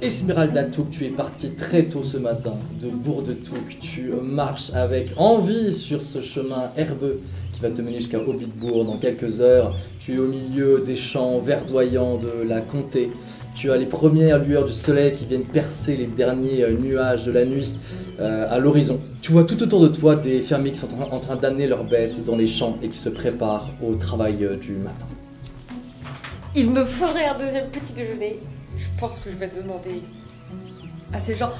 Esmeralda Touk, tu es parti très tôt ce matin de Bourg-de-Touques. Tu marches avec envie sur ce chemin herbeux qui va te mener jusqu'à Hobbitbourg dans quelques heures. Tu es au milieu des champs verdoyants de la comté. Tu as les premières lueurs du soleil qui viennent percer les derniers nuages de la nuit à l'horizon. Tu vois tout autour de toi des fermiers qui sont en train d'amener leurs bêtes dans les champs et qui se préparent au travail du matin. Il me faudrait un deuxième petit déjeuner. Je pense que je vais demander à ces gens.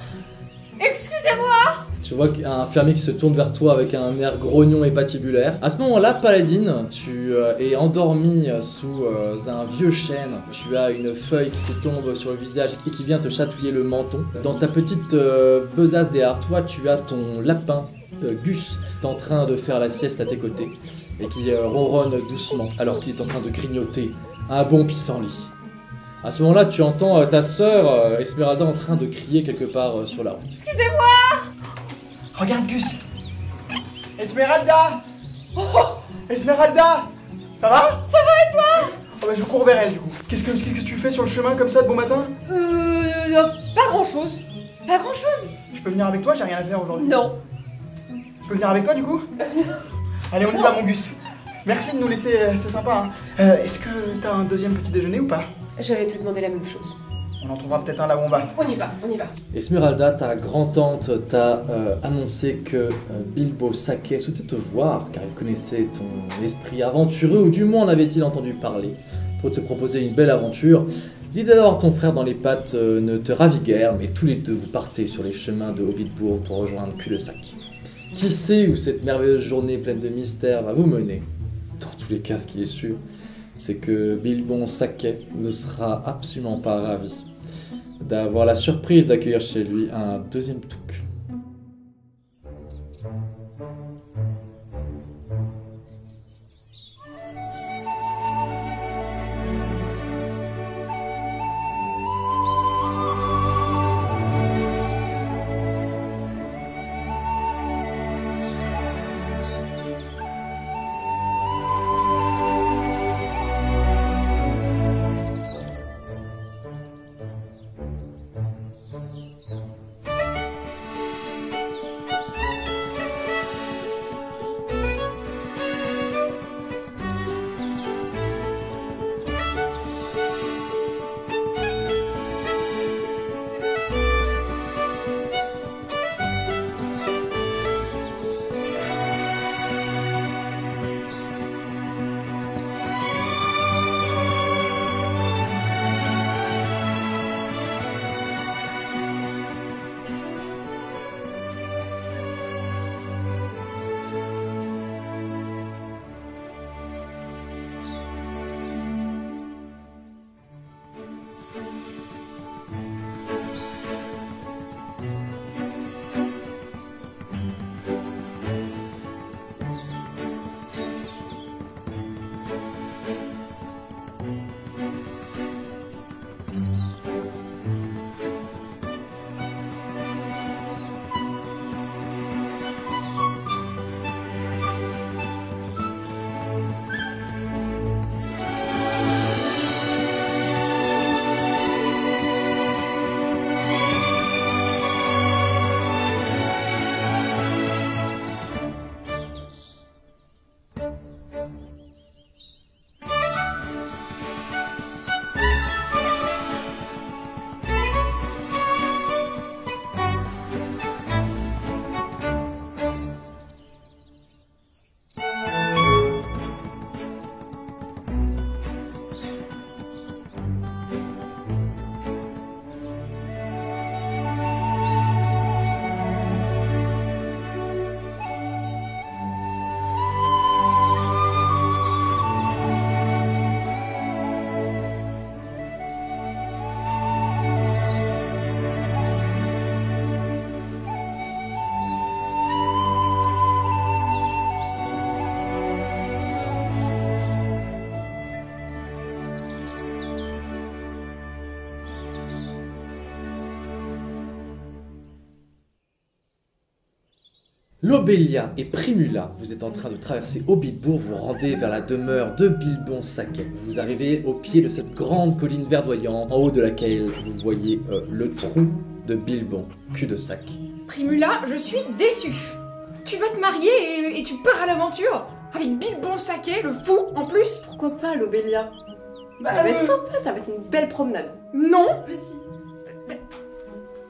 Excusez-moi! Tu vois un fermier qui se tourne vers toi avec un air grognon et patibulaire. À ce moment-là, Paladine, tu es endormi sous un vieux chêne. Tu as une feuille qui te tombe sur le visage et qui vient te chatouiller le menton. Dans ta petite besace derrière toi, tu as ton lapin, Gus, qui est en train de faire la sieste à tes côtés et qui ronronne doucement alors qu'il est en train de grignoter un bon pissenlit. À ce moment-là, tu entends ta sœur Esmeralda en train de crier quelque part sur la route. Excusez-moi! Regarde Gus! Esmeralda! Oh! Esmeralda! Ça va? Ça va et toi? Oh bah je cours vers elle du coup. Qu'est-ce que tu fais sur le chemin comme ça de bon matin? Pas grand-chose. Pas grand-chose. Je peux venir avec toi? J'ai rien à faire aujourd'hui. Non. Je peux venir avec toi du coup? Allez, on y va mon Gus. Merci de nous laisser, c'est sympa. Hein. Est-ce que t'as un deuxième petit déjeuner ou pas? J'allais te demander la même chose. On en trouvera peut-être un là où on va. On y va, on y va. Esmeralda, ta grand-tante t'a annoncé que Bilbo Saquet souhaitait te voir car il connaissait ton esprit aventureux, ou du moins en avait-il entendu parler, pour te proposer une belle aventure. L'idée d'avoir ton frère dans les pattes ne te ravit guère, mais tous les deux vous partez sur les chemins de Hobbitbourg pour rejoindre Cul-de-Sac. Qui sait où cette merveilleuse journée pleine de mystères va vous mener? Dans tous les cas, ce qui est sûr, c'est que Bilbo Saquet ne sera absolument pas ravi d'avoir la surprise d'accueillir chez lui un deuxième Touk. Lobélia et Primula, vous êtes en train de traverser Hobbitbourg, vous rendez vers la demeure de Bilbon Saquet. Vous arrivez au pied de cette grande colline verdoyante, en haut de laquelle vous voyez le trou de Bilbon, cul-de-sac. Primula, je suis déçue. Tu vas te marier et tu pars à l'aventure avec Bilbon Saquet, le fou en plus. Pourquoi pas, Lobélia? Bah, Ça va être sympa, ça va être une belle promenade. Non. Mais si.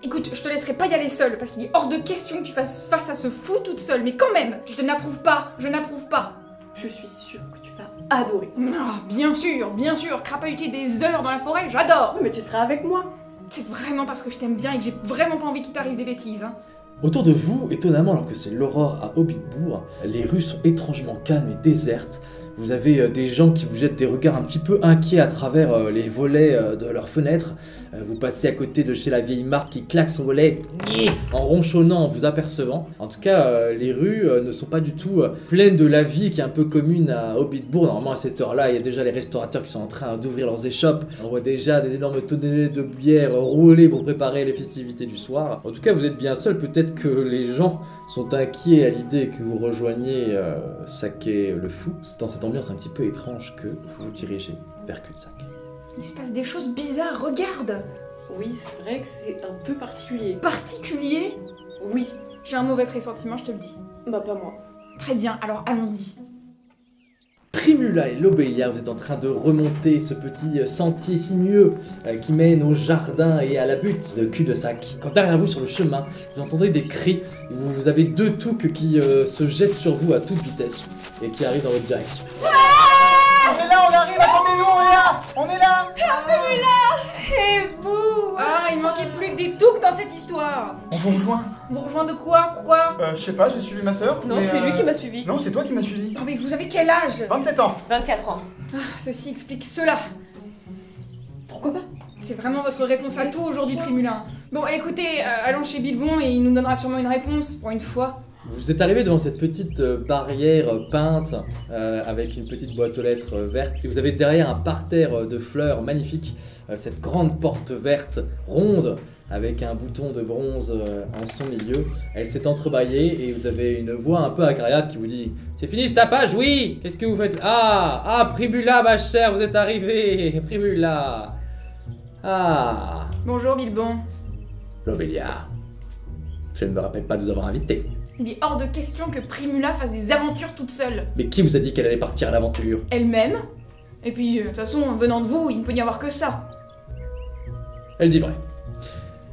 Écoute, je te laisserai pas y aller seule parce qu'il est hors de question que tu fasses face à ce fou toute seule. Mais quand même, je n'approuve pas, je n'approuve pas. Je suis sûre que tu vas adorer. Ah, bien sûr, crapahuter des heures dans la forêt, j'adore. Oui, mais tu seras avec moi. C'est vraiment parce que je t'aime bien et que j'ai vraiment pas envie qu'il t'arrive des bêtises. Hein. Autour de vous, étonnamment, alors que c'est l'aurore à Hobbitbourg, les rues sont étrangement calmes et désertes. Vous avez des gens qui vous jettent des regards un petit peu inquiets à travers les volets de leurs fenêtres. Vous passez à côté de chez la vieille Marthe qui claque son volet en ronchonnant en vous apercevant. En tout cas, les rues ne sont pas du tout pleines de la vie qui est un peu commune à Hobbitbourg. Normalement, à cette heure-là, il y a déjà les restaurateurs qui sont en train d'ouvrir leurs échoppes. On voit déjà des énormes tonneaux de bière roulées pour préparer les festivités du soir. En tout cas, vous êtes bien seul. Peut-être que les gens sont inquiets à l'idée que vous rejoigniez Saquet le fou. C'est dans cette ambiance un petit peu étrange que vous vous dirigez vers cul-de-sac. Il se passe des choses bizarres, regarde. Oui, c'est vrai que c'est un peu particulier. Particulier. Oui. J'ai un mauvais pressentiment, je te le dis. Bah, pas moi. Très bien, alors allons-y. Primula et Lobélia, vous êtes en train de remonter ce petit sentier sinueux qui mène au jardin et à la butte de cul-de-sac. Quand derrière vous, sur le chemin, vous entendez des cris. Vous avez deux touques qui se jettent sur vous à toute vitesse et qui arrivent dans votre direction. On est là, on arrive, attendez-nous, on est là. On est là. Et vous? Ah, il manquait plus que des touques dans cette histoire. On vous rejoint. Vous rejoint de quoi? Pourquoi? Je sais pas, j'ai suivi ma sœur. Non, mais, c'est lui qui m'a suivi. Non, c'est toi qui m'as suivi. Non mais vous avez quel âge? 27 ans. 24 ans. Ceci explique cela. Pourquoi pas? C'est vraiment votre réponse à tout aujourd'hui, Primula. Bon, écoutez, allons chez Bilbon et il nous donnera sûrement une réponse, pour une fois. Vous êtes arrivé devant cette petite barrière peinte avec une petite boîte aux lettres verte. Et vous avez derrière un parterre de fleurs magnifiques, cette grande porte verte ronde avec un bouton de bronze en son milieu. Elle s'est entrebâillée et vous avez une voix un peu acariâtre qui vous dit « C'est fini ce tapage, oui? Qu'est-ce que vous faites? Ah, Primula, ma chère, vous êtes arrivée, Primula. Ah, Bonjour, Bilbon. Lobélia, je ne me rappelle pas de vous avoir invité. Il est hors de question que Primula fasse des aventures toute seule. Mais qui vous a dit qu'elle allait partir à l'aventure? Elle-même. Et puis, de toute façon, venant de vous, il ne peut y avoir que ça. Elle dit vrai.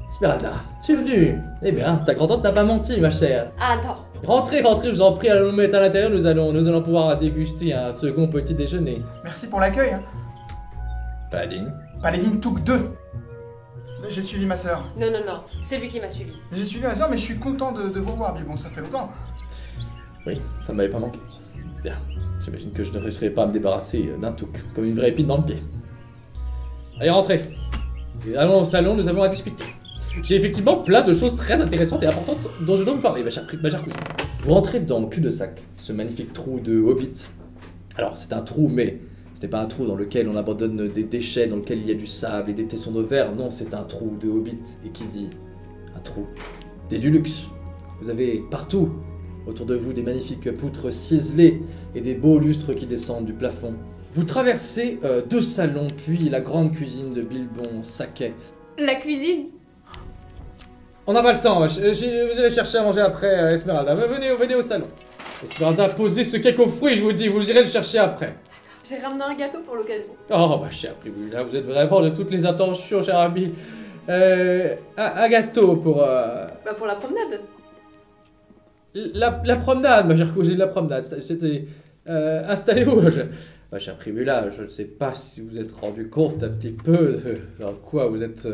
Esmeralda, tu es venue. Eh bien, ta grand-tante n'a pas menti, ma chère. Ah, attends. Rentrez, je vous en prie, allons nous mettre à l'intérieur, nous allons pouvoir déguster un second petit déjeuner. Merci pour l'accueil. Hein. Paladine. Paladine Touk 2. J'ai suivi ma sœur. Non, c'est lui qui m'a suivi. J'ai suivi ma sœur, mais je suis content de vous revoir, Bilbon, ça fait longtemps. Oui, ça ne m'avait pas manqué. Bien, j'imagine que je ne réussirai pas à me débarrasser d'un touc, comme une vraie épine dans le pied. Allez, rentrez. Et allons au salon, nous avons à discuter. J'ai effectivement plein de choses très intéressantes et importantes dont je dois vous parler, ma chère cousine. Vous rentrez dans le cul-de-sac, ce magnifique trou de Hobbit. Alors, c'est un trou, mais ce n'est pas un trou dans lequel on abandonne des déchets, dans lequel il y a du sable et des tessons de verre. Non, c'est un trou de Hobbit. Et qui dit un trou dit du luxe. Vous avez partout autour de vous des magnifiques poutres ciselées et des beaux lustres qui descendent du plafond. Vous traversez deux salons, puis la grande cuisine de Bilbon Saquet. La cuisine? On n'a pas le temps, vous allez chercher à manger après, Esmeralda. Venez au salon. Esmeralda, posez ce cake aux fruits, je vous dis, vous irez le chercher après. J'ai ramené un gâteau pour l'occasion. Oh, ma chère Primula, vous êtes vraiment de toutes les intentions, cher ami. Un gâteau pour... Bah, pour la promenade. La promenade, ma chère cousine, la promenade. C'était... installez-vous. Ma chère Primula, je ne sais pas si vous êtes rendu compte un petit peu dans quoi vous êtes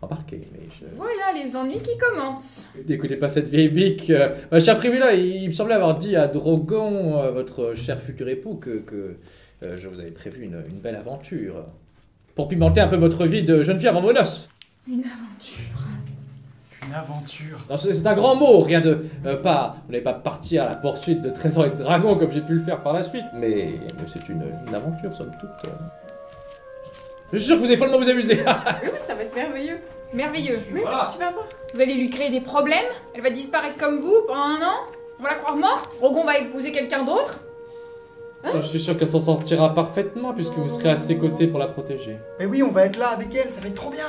embarqué, mais je... Voilà les ennuis qui commencent. N'écoutez pas cette vieille bique. Ma chère Primula, il me semblait avoir dit à Drogon, votre cher futur époux, que je vous avais prévu une belle aventure. Pour pimenter un peu votre vie de jeune fille avant vos noces. Une aventure. Une aventure. Non, c'est un grand mot, rien de... pas... Vous n'allez pas partir à la poursuite de traîneurs et de dragons comme j'ai pu le faire par la suite, mais c'est une aventure, somme toute. Je suis sûr que vous allez follement vous amuser. Oui, ça va être merveilleux. Merveilleux. Oui, Voilà. tu vas voir. Vous allez lui créer des problèmes, elle va disparaître comme vous pendant 1 an, on va la croire morte, Drogon va épouser quelqu'un d'autre. Je suis sûr qu'elle s'en sortira parfaitement puisque vous serez à ses côtés pour la protéger. Mais oui, on va être là avec elle, ça va être trop bien.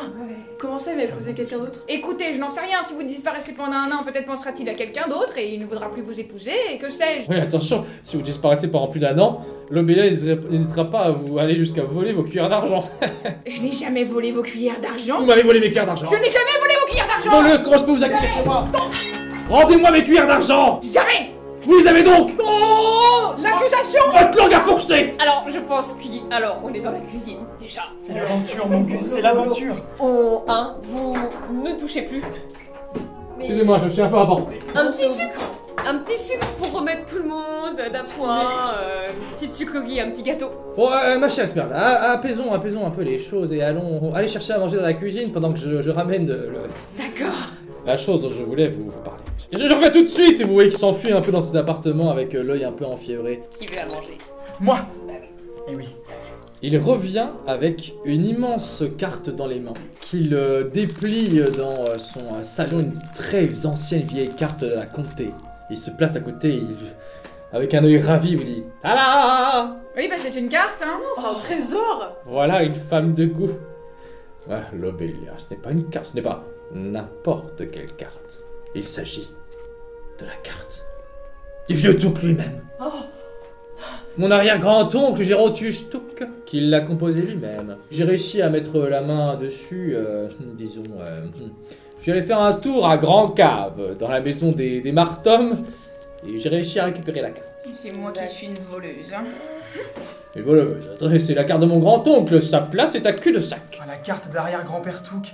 Comment ça, il va épouser quelqu'un d'autre? Écoutez, je n'en sais rien, si vous disparaissez pendant 1 an, peut-être pensera-t-il à quelqu'un d'autre et il ne voudra plus vous épouser, et que sais-je. Oui, attention, si vous disparaissez pendant plus d'1 an, l'Obélia n'hésitera pas à vous aller jusqu'à voler vos cuillères d'argent. Je n'ai jamais volé vos cuillères d'argent. Vous m'avez volé mes cuillères d'argent. Je n'ai jamais volé vos cuillères d'argent. Voleuse, comment je peux vous accueillir chez moi? Rendez-moi mes cuillères d'argent. Jamais. Vous les avez donc? Oh, l'accusation. Votre langue a fourcheté. Alors, je pense alors, on est dans la cuisine, déjà. C'est l'aventure, mon Gus, c'est l'aventure. Vous ne touchez plus. Mais Excusez-moi, je me suis un peu emporté. un petit sucre pour remettre tout le monde d'appoint, une petite sucrerie, un petit gâteau. Bon, ma chère Esmeralda, apaisons un peu les choses et allez chercher à manger dans la cuisine pendant que je ramène D'accord. la chose dont je voulais vous parler. Je reviens tout de suite et vous voyez qu'il s'enfuit un peu dans ses appartements avec l'œil un peu enfiévré. Qui veut à manger? Moi. Eh oui. Il revient avec une immense carte dans les mains qu'il déplie dans son salon, une très ancienne vieille carte de la comté. Il se place à côté, avec un œil ravi, il vous dit « Tada !» Oui, bah c'est une carte, hein. C'est un trésor. Voilà une femme de goût. Ouais, l'Obélia, ce n'est pas une carte, ce n'est pas n'importe quelle carte. Il s'agit de la carte du vieux Touk lui-même. Oh. Mon arrière-grand-oncle Gérontius Touk, qui l'a composé lui-même. J'ai réussi à mettre la main dessus, disons... je suis allé faire un tour à Grand Cave, dans la maison des Martom, et j'ai réussi à récupérer la carte. C'est moi qui suis une voleuse, hein. Et voilà, attendez, c'est la carte de mon grand-oncle, sa place est à cul-de-sac. Ah, la carte d'arrière-grand-père Touk.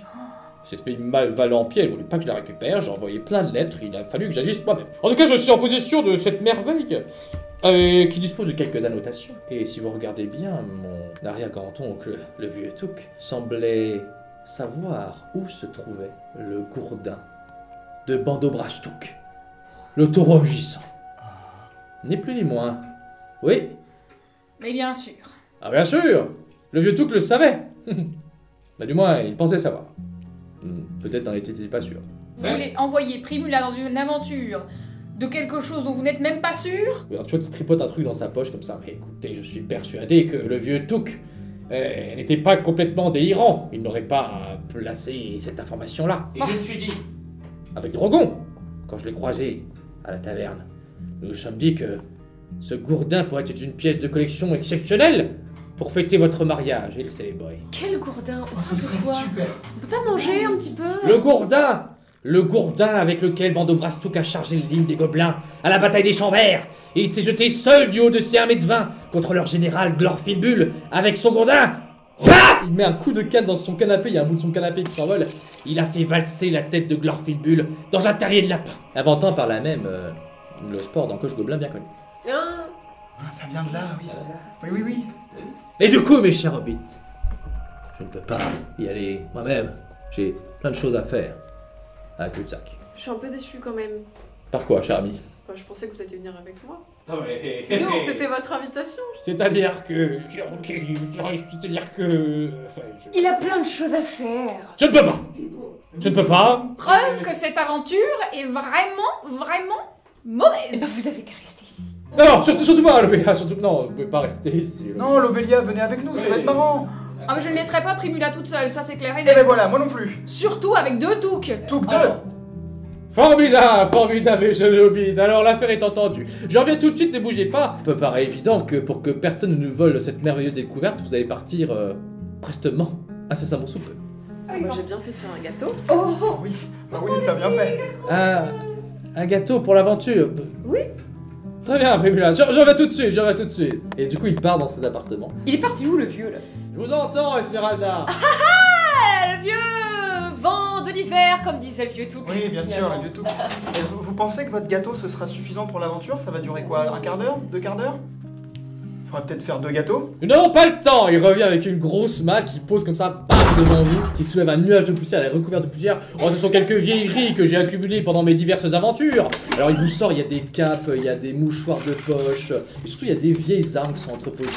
Cette fille mal valant-pied, elle voulait pas que je la récupère, j'ai envoyé plein de lettres, il a fallu que j'agisse moi-même. En tout cas, je suis en possession de cette merveille, qui dispose de quelques annotations. Et si vous regardez bien, mon arrière-grand-oncle, le vieux Touk, semblait savoir où se trouvait le gourdin de Bandobras Touk, le taureau rugissant. Ni plus ni moins. Oui? Mais bien sûr. Ah bien sûr! Le vieux Touk le savait. Bah du moins, il pensait savoir. Peut-être n'en était-il pas sûr. Vous voulez envoyer Primula dans une aventure de quelque chose dont vous n'êtes même pas sûr? Alors, tu vois, tu tripotes un truc dans sa poche comme ça. Mais écoutez, je suis persuadé que le vieux Touk n'était pas complètement délirant. Il n'aurait pas placé cette information-là. Et je me suis dit, avec Drogon, quand je l'ai croisé à la taverne, nous nous sommes dit que ce gourdin pourrait être une pièce de collection exceptionnelle pour fêter votre mariage et le célébrer. Quel gourdin? Oh, ce serait Quoi? super. On peut pas manger un petit peu? Le gourdin! Le gourdin avec lequel Bandobras Touk a chargé les lignes des gobelins à la bataille des Champs Verts. Et il s'est jeté seul du haut de ses 1m20 contre leur général Glorfindbul avec son gourdin. Paf! Il met un coup de canne dans son canapé, il y a un bout de son canapé qui s'envole. Il a fait valser la tête de Glorfindbul dans un terrier de lapin. Inventant par là même le sport d'encoche gobelin bien connu. Ah, ça vient de là, oui. Oui, oui, oui. Et du coup, mes chers hobbits, je ne peux pas y aller moi-même. J'ai plein de choses à faire à cul-de-sac. Je suis un peu déçue quand même. Par quoi, cher ami? Enfin, je pensais que vous alliez venir avec moi. Non, mais... Non, c'était votre invitation. C'est-à-dire que... C'est-à-dire que... Enfin, Il a plein de choses à faire. je ne peux pas. Je ne peux pas. Preuve que cette aventure est vraiment mauvaise. Vous avez qu'à rester ici. Non, surtout pas, Lobélia, surtout... Non, vous pouvez pas rester ici. Non, l'Obélia, venez avec nous, ça va être marrant. Ah mais je ne laisserai pas Primula toute seule, ça c'est clair et Et net. ben voilà, moi non plus. Surtout avec 2 Touks. Touk 2. Formidable, mes jeunes hobbits. Alors, l'affaire est entendue. Je reviens tout de suite, ne bougez pas. Il me paraît évident que pour que personne ne nous vole cette merveilleuse découverte, vous allez partir prestement, incessamment sous peu. Moi, j'ai bien fait de faire un gâteau. Oh! Oui, bah oui, t'as bien fait. Un gâteau pour l'aventure. Oui. Très bien, Primula. Je reviens tout de suite, Et du coup, il part dans cet appartement. Il est parti où, le vieux, là? Je vous entends, Esmeralda. Ah, le vieux vent de l'hiver, comme disait le vieux Touk. Oui, bien sûr, le vieux Touk. Et vous pensez que votre gâteau, ce sera suffisant pour l'aventure? Ça va durer quoi? Un quart d'heure? 2 quarts d'heure? Faudrait peut-être faire 2 gâteaux. Nous n'avons pas le temps. Il revient avec une grosse malle qui pose comme ça, bam, devant vous, qui soulève un nuage de poussière, elle est recouverte de poussière. Oh, ce sont quelques vieilleries que j'ai accumulées pendant mes diverses aventures. Alors il vous sort, il y a des capes, il y a des mouchoirs de poche, et surtout il y a des vieilles armes qui sont entreposées.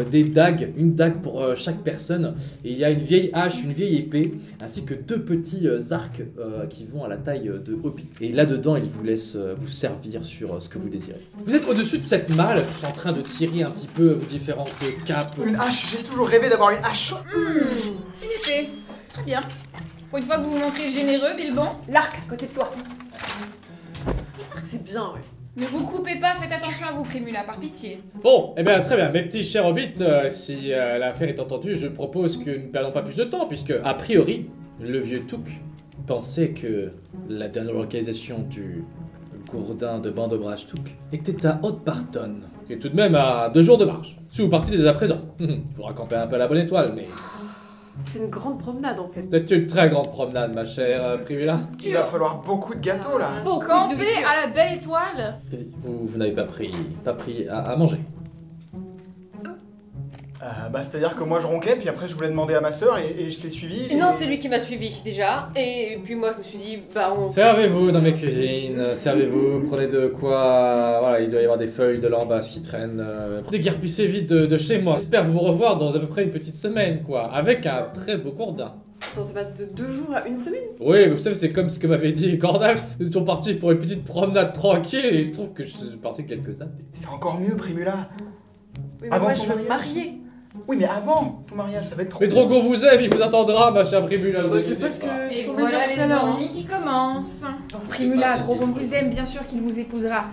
des dagues, une dague pour chaque personne. Et il y a une vieille hache, une vieille épée, ainsi que deux petits arcs qui vont à la taille de hobbit. Et là-dedans, il vous laisse vous servir sur ce que vous désirez. Vous êtes au-dessus de cette malle, tous en train de tirer un petit peu vos différentes capes. Une hache, j'ai toujours rêvé d'avoir une hache. Une épée. Très bien. Pour une fois que vous vous montrez généreux, Bilbon, l'arc à côté de toi. C'est bien, ouais. Ne vous coupez pas, faites attention à vous, Primula, par pitié. Bon, eh bien très bien, mes petits chers hobbits, si l'affaire est entendue, je propose que nous ne perdons pas plus de temps, puisque, a priori, le vieux Touk pensait que la dernière localisation du gourdin de Bandobrage Touk était à Haute-Barton, qui est tout de même à 2 jours de marche. Si vous partez dès à présent, il faudra camper un peu à la bonne étoile, mais C'est une grande promenade en fait. c'est une très grande promenade, ma chère Primula. Il va falloir beaucoup de gâteaux là. Bon, camper à la belle étoile. Vous n'avez pas pris à manger. Bah c'est-à-dire que moi je ronquais, puis après je voulais demander à ma soeur et je t'ai suivi. Et non, c'est lui qui m'a suivi déjà. Et puis moi, je me suis dit, bah on. Servez-vous dans mes cuisines, servez-vous, prenez de quoi... Voilà, il doit y avoir des feuilles de lambas qui traînent. Déguerpissez vite de chez moi. J'espère vous revoir dans à peu près une petite semaine, quoi. Avec un très beau gourdin. Attends, ça passe de 2 jours à 1 semaine. Oui, mais vous savez, c'est comme ce que m'avait dit Gandalf. Nous étions partis pour une petite promenade tranquille et il se trouve que je suis parti quelques années. C'est encore mieux, Primula. Oui, mais Avant moi ton je veux me mariage. marier. Oui, mais avant ton mariage, ça va être trop. Mais Drogo vous aime, il vous attendra, ma chère Primula. vous Bah, c'est inquiétez parce pas. que. Et faut voilà me dire tout à les l'heure, hein. ennuis qui commencent. Primula, pas trop cette bon vous aime, bien sûr qu'il vous épousera.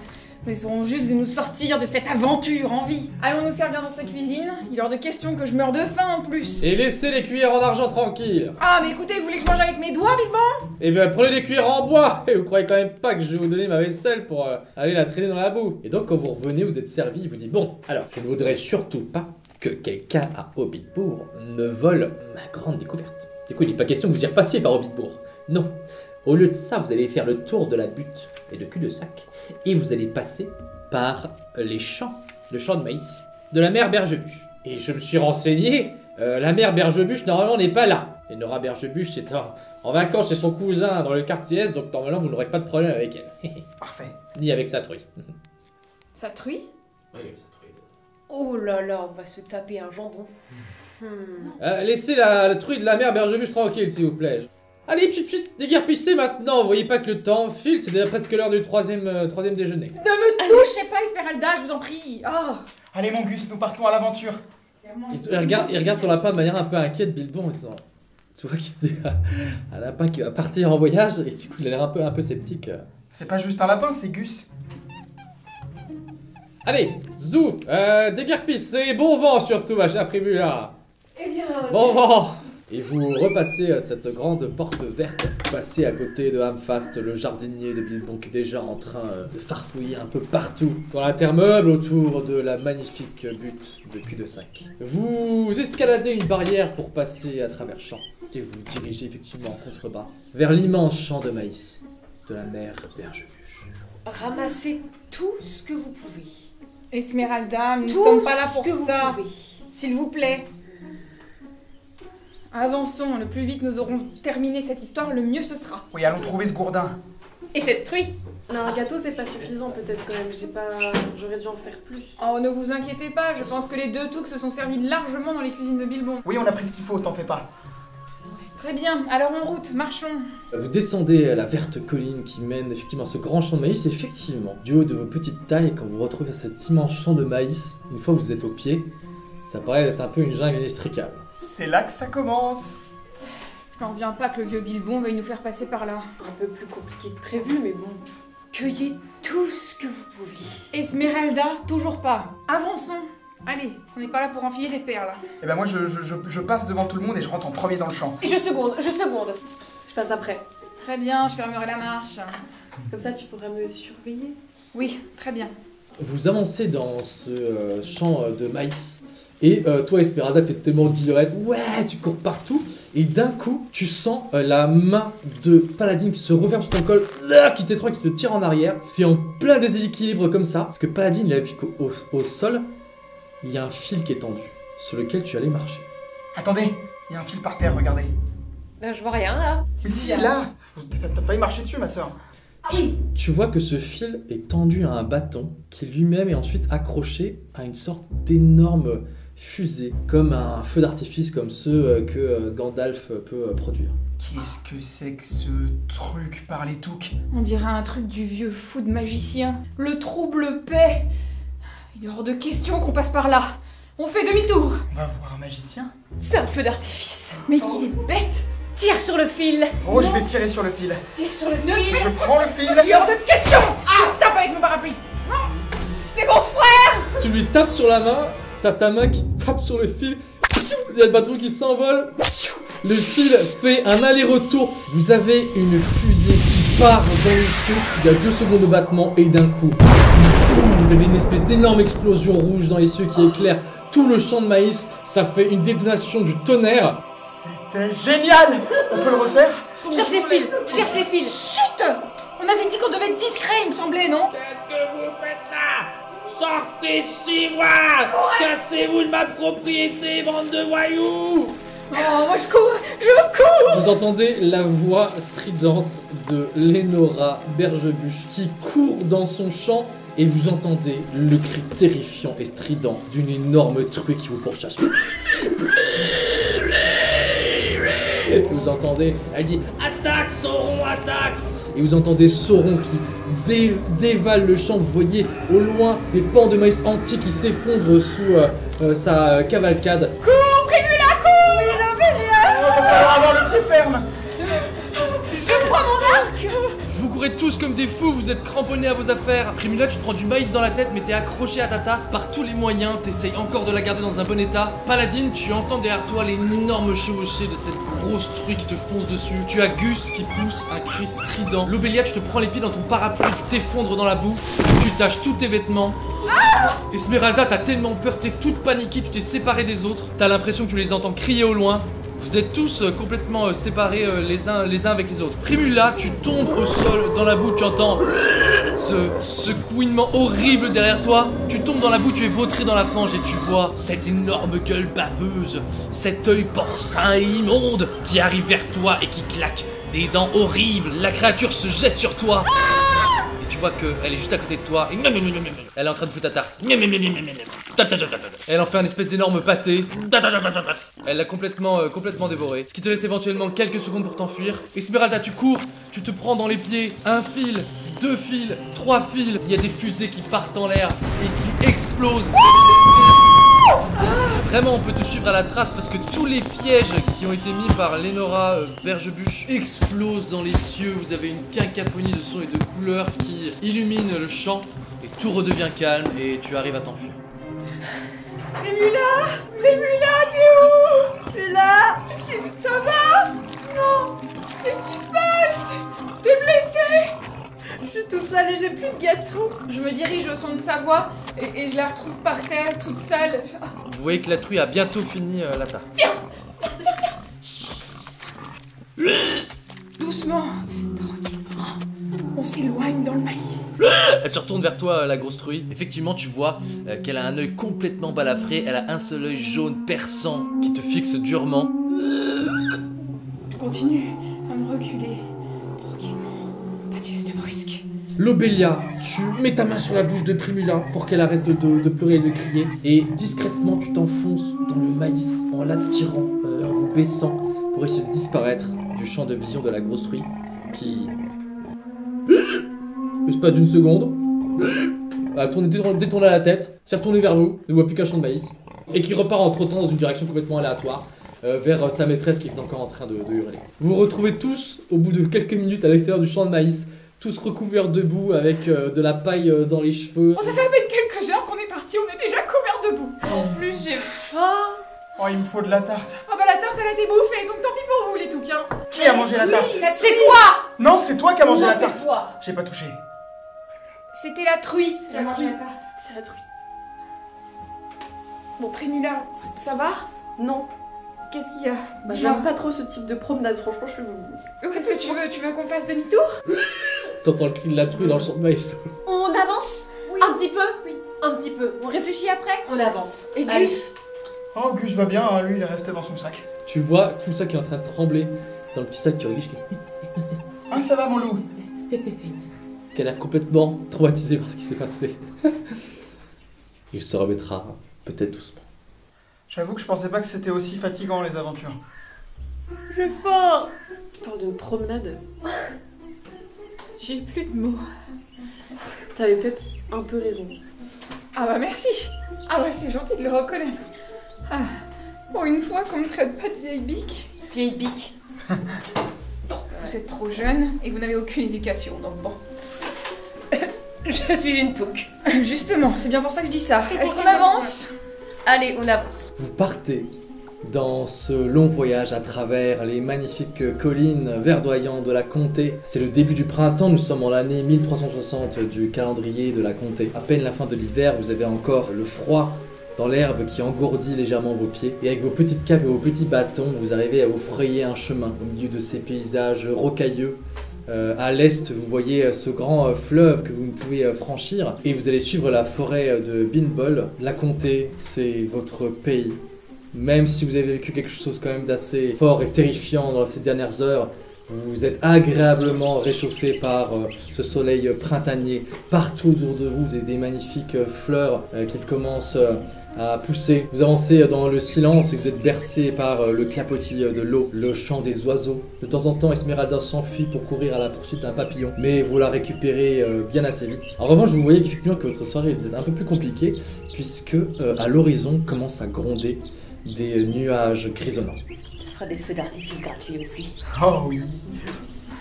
Nous essayerons juste de nous sortir de cette aventure en vie. Allons nous servir dans sa cuisine. Il est hors de question que je meure de faim en plus. Et laissez les cuillères en argent tranquilles. Ah, mais écoutez, vous voulez que je mange avec mes doigts, Bilbon? Eh bien, prenez des cuillères en bois. Et vous croyez quand même pas que je vais vous donner ma vaisselle pour aller la traîner dans la boue. Et donc, quand vous revenez, vous êtes servi, il vous dit, bon, alors, je ne voudrais surtout pas que quelqu'un à Hobbitbourg me vole ma grande découverte. Du coup, il n'est pas question que vous y repassiez par Hobbitbourg. Non. Au lieu de ça, vous allez faire le tour de la butte et de cul-de-sac. Et vous allez passer par les champs, le champ de maïs, de la mère Bergebuche. Et je me suis renseigné, la mère Bergebuche, normalement, n'est pas là. Et Nora Bergebuche est en vacances chez son cousin dans le quartier Est, donc normalement, vous n'aurez pas de problème avec elle. Parfait. Ni avec sa truie. Ça truie? Oui, avec sa truie. Oh là là, on va se taper un jambon. Laissez la truie de la mère Bergebuche tranquille, s'il vous plaît. Allez, pchit, déguerpissez maintenant. Vous voyez pas que le temps file, c'est déjà presque l'heure du troisième déjeuner. Ne me touchez pas, Esmeralda, je vous en prie. Oh. Allez, mon Gus, nous partons à l'aventure. Il regarde ton lapin de manière un peu inquiète, Bilbon. Tu vois qu'il c'est un lapin qui va partir en voyage et du coup il a l'air un peu sceptique. C'est pas juste un lapin, c'est Gus. Allez, zou, déguerpissez, bon vent surtout, ma chère Primula. Eh bien. Bon vent. Et vous repassez cette grande porte verte, passez à côté de Hamfast, le jardinier de Bilbon qui est déjà en train de farfouiller un peu partout dans la terre meuble autour de la magnifique butte de cul-de-sac. Vous escaladez une barrière pour passer à travers champs et vous dirigez effectivement en contrebas vers l'immense champ de maïs de la mère Bergebuche. Ramassez tout ce que vous pouvez. Esmeralda, nous ne Tout sommes pas là ce pour que vous ça. pouvez. S'il vous plaît. Avançons, le plus vite nous aurons terminé cette histoire, le mieux ce sera. Oui, allons trouver ce gourdin. Et cette truie? Non, un gâteau c'est pas suffisant peut-être quand même. J'aurais dû en faire plus. Oh, ne vous inquiétez pas, je pense que les deux Touks se sont servis largement dans les cuisines de Bilbon. Oui, on a pris ce qu'il faut, t'en fais pas. Très bien, alors en route, marchons. Vous descendez la verte colline qui mène effectivement à ce grand champ de maïs. Effectivement, du haut de vos petites tailles, quand vous retrouvez cet immense champ de maïs, une fois que vous êtes au pied, ça paraît être un peu une jungle inextricable. C'est là que ça commence. J'en reviens pas que le vieux Bilbon veuille nous faire passer par là. Un peu plus compliqué que prévu, mais bon. Cueillez tout ce que vous pouvez. Esmeralda, toujours pas. Avançons. Allez, on n'est pas là pour enfiler des perles. Et ben moi, je passe devant tout le monde et je rentre en premier dans le champ. Et je seconde. Je passe après. Très bien, je fermerai la marche. Comme ça tu pourras me surveiller. Oui, très bien. Vous avancez dans ce champ de maïs. Et toi, Esmeralda, t'es tellement guillerette. Ouais, tu cours partout. Et d'un coup, tu sens la main de Paladin qui se referme sur ton col, qui t'étreint, qui te tire en arrière. Tu es en plein déséquilibre comme ça. Parce que Paladin, il a vu qu'au sol, il y a un fil qui est tendu, sur lequel tu allais marcher. Attendez, il y a un fil par terre, regardez. Là, je vois rien là. Mais si, là. T'as failli marcher dessus, ma soeur. Ah oui. Tu vois que ce fil est tendu à un bâton qui lui-même est ensuite accroché à une sorte d'énorme fusée, comme un feu d'artifice, comme ceux que Gandalf peut produire. Qu'est-ce que c'est que ce truc par les touques? On dirait un truc du vieux fou de magicien. Le trouble paix. Il est hors de question qu'on passe par là. On fait demi-tour. On va voir un magicien? C'est un feu d'artifice. Mais qu'il est bête. Tire sur le fil. Oh, je vais tirer sur le fil. Tire sur le fil. Je prends le fil. Il est hors de question. Ah, tape avec mon parapluie. C'est mon frère. Tu lui tapes sur la main, t'as ta main qui tape sur le fil, il y a le bateau qui s'envole, le fil fait un aller-retour, vous avez une fusée qui part dans les cieux, il y a 2 secondes de battement et d'un coup, vous avez une espèce d'énorme explosion rouge dans les cieux qui éclaire tout le champ de maïs, ça fait une détonation du tonnerre. C'était génial. On peut le refaire? Cherche les fils. Cherche les fils. Chut. On avait dit qu'on devait être discret, il me semblait, non? Qu'est-ce que vous faites là? Sortez de chez moi! Cassez-vous de ma propriété, bande de voyous! Oh, moi je cours. Vous entendez la voix stridente de Lénora Bergebuche qui court dans son champ et vous entendez le cri terrifiant et strident d'une énorme truie qui vous pourchasse. Et vous entendez, elle dit Attaque, Sauron, attaque! et vous entendez Sauron qui dévale le champ. Vous voyez au loin des pans de maïs entiers qui s'effondrent sous sa cavalcade. Cours, Primula, cours. Il a Il va falloir avoir le pied ferme. Je prends mon arc. Vous courez tous comme des fous, vous êtes cramponnés à vos affaires. Primula, tu te prends du maïs dans la tête, mais t'es accroché à ta tarte. Par tous les moyens, t'essayes encore de la garder dans un bon état. Paladine, tu entends derrière toi l'énorme chevauchée de cette grosse truie qui te fonce dessus. Tu as Gus qui pousse un cri strident. Lobelia, tu te prends les pieds dans ton parapluie, tu t'effondres dans la boue. Tu tâches tous tes vêtements. Esmeralda, t'as tellement peur, t'es toute paniquée, tu t'es séparée des autres. T'as l'impression que tu les entends crier au loin. Vous êtes tous complètement séparés les uns avec les autres. Primula, tu tombes au sol dans la boue, tu entends ce couinement horrible derrière toi. Tu tombes dans la boue, tu es vautré dans la fange et tu vois cette énorme gueule baveuse, cet œil porcin et immonde qui arrive vers toi et qui claque des dents horribles. La créature se jette sur toi. Tu vois qu'elle est juste à côté de toi et elle est en train de foutre ta tarte. Elle en fait un espèce d'énorme pâté. Elle l'a complètement dévoré. Ce qui te laisse éventuellement quelques secondes pour t'enfuir. Esmeralda, tu cours, tu te prends dans les pieds. 1 fil, 2 fils, 3 fils. Il y a des fusées qui partent en l'air et qui explosent. Vraiment, on peut te suivre à la trace parce que tous les pièges qui ont été mis par Lénora Bergebuche explosent dans les cieux. Vous avez une quinquaphonie de sons et de couleurs qui illuminent le champ et tout redevient calme et tu arrives à t'enfuir. Primula, t'es où? T'es là? Ça va? Non. Qu'est-ce qui se passe? T'es blessée? Je suis toute sale et j'ai plus de gâteau. Je me dirige au son de sa voix et je la retrouve par terre, toute sale. Vous voyez que la truie a bientôt fini la tarte. Doucement, tranquillement. On s'éloigne dans le maïs. Elle se retourne vers toi, la grosse truie. Effectivement, tu vois qu'elle a un œil complètement balafré. Elle a un seul œil jaune perçant qui te fixe durement. Je continue à me reculer. Tranquillement. Pas de geste brusque. Lobelia, tu mets ta main sur la bouche de Primula pour qu'elle arrête de pleurer et de crier. Et discrètement, tu t'enfonces dans le maïs en l'attirant, en vous baissant pour essayer de disparaître du champ de vision de la grosse truie qui... L'espace d'une seconde, a détourné la tête, s'est retourné vers vous, ne voit plus qu'un champ de maïs, et qui repart en trottant dans une direction complètement aléatoire, vers sa maîtresse qui est encore en train de hurler. Vous vous retrouvez tous, au bout de quelques minutes, à l'extérieur du champ de maïs, tous recouverts de boue, avec de la paille dans les cheveux. On s'est fait à peine quelques heures qu'on est parti, on est déjà couverts de boue. En plus, j'ai faim. Oh, il me faut de la tarte. Ah bah la tarte elle a été bouffée, donc tant pis pour vous les touquins. Qui a mangé la tarte? C'est toi. Non, c'est toi qui as mangé Non, la c'est tarte. toi. J'ai pas touché. C'était la truie qui a la mangé truie. la tarte. C'est la truie. Bon Primula, ça va? Non. Qu'est-ce qu'il y a? Bah, Dis-moi. j'aime pas trop ce type de promenade, franchement, je suis... Qu'est-ce que tu veux qu'on fasse demi-tour? T'entends le cri de la truie dans le champ de maïs. On avance. Oui. Un petit peu. Oui. Un petit peu. On réfléchit après. On avance. Et Allez. Gus? Oh, Gus va bien, hein, lui il est resté dans son sac. Tu vois tout ça qui est en train de trembler dans le petit sac, tu réfléchis Ah, ça va mon loup. qu'elle a complètement traumatisé par ce qui s'est passé. Il se remettra peut-être doucement. J'avoue que je pensais pas que c'était aussi fatigant les aventures. J'ai faim. Tu parles d'une promenade. J'ai plus de mots. T'avais peut-être un peu raison. Ah bah merci. Ah bah c'est gentil de le reconnaître. Ah, pour une fois qu'on me traite pas de vieille bique. Vieille bique. Vous êtes trop jeune et vous n'avez aucune éducation, donc bon. Je suis une touque. Justement, c'est bien pour ça que je dis ça. Est-ce qu'on avance? Allez, on avance. Vous partez dans ce long voyage à travers les magnifiques collines verdoyantes de la comté. C'est le début du printemps, nous sommes en l'année 1360 du calendrier de la comté. À peine la fin de l'hiver, vous avez encore le froid dans l'herbe qui engourdit légèrement vos pieds. Et avec vos petites capes et vos petits bâtons, vous arrivez à vous frayer un chemin au milieu de ces paysages rocailleux. À l'est, vous voyez ce grand fleuve que vous ne pouvez franchir et vous allez suivre la forêt de Binbol. La comté, c'est votre pays. Même si vous avez vécu quelque chose quand même d'assez fort et terrifiant dans ces dernières heures, vous êtes agréablement réchauffé par ce soleil printanier. Partout autour de vous, vous avez des magnifiques fleurs qui commencent à pousser. Vous avancez dans le silence et vous êtes bercé par le clapotis de l'eau, le chant des oiseaux. De temps en temps, Esmeralda s'enfuit pour courir à la poursuite d'un papillon, mais vous la récupérez bien assez vite. En revanche, vous voyez qu'effectivement que votre soirée est un peu plus compliquée, puisque à l'horizon commence à gronder des nuages grisonnants. On fera des feux d'artifice gratuits aussi. Oh oui.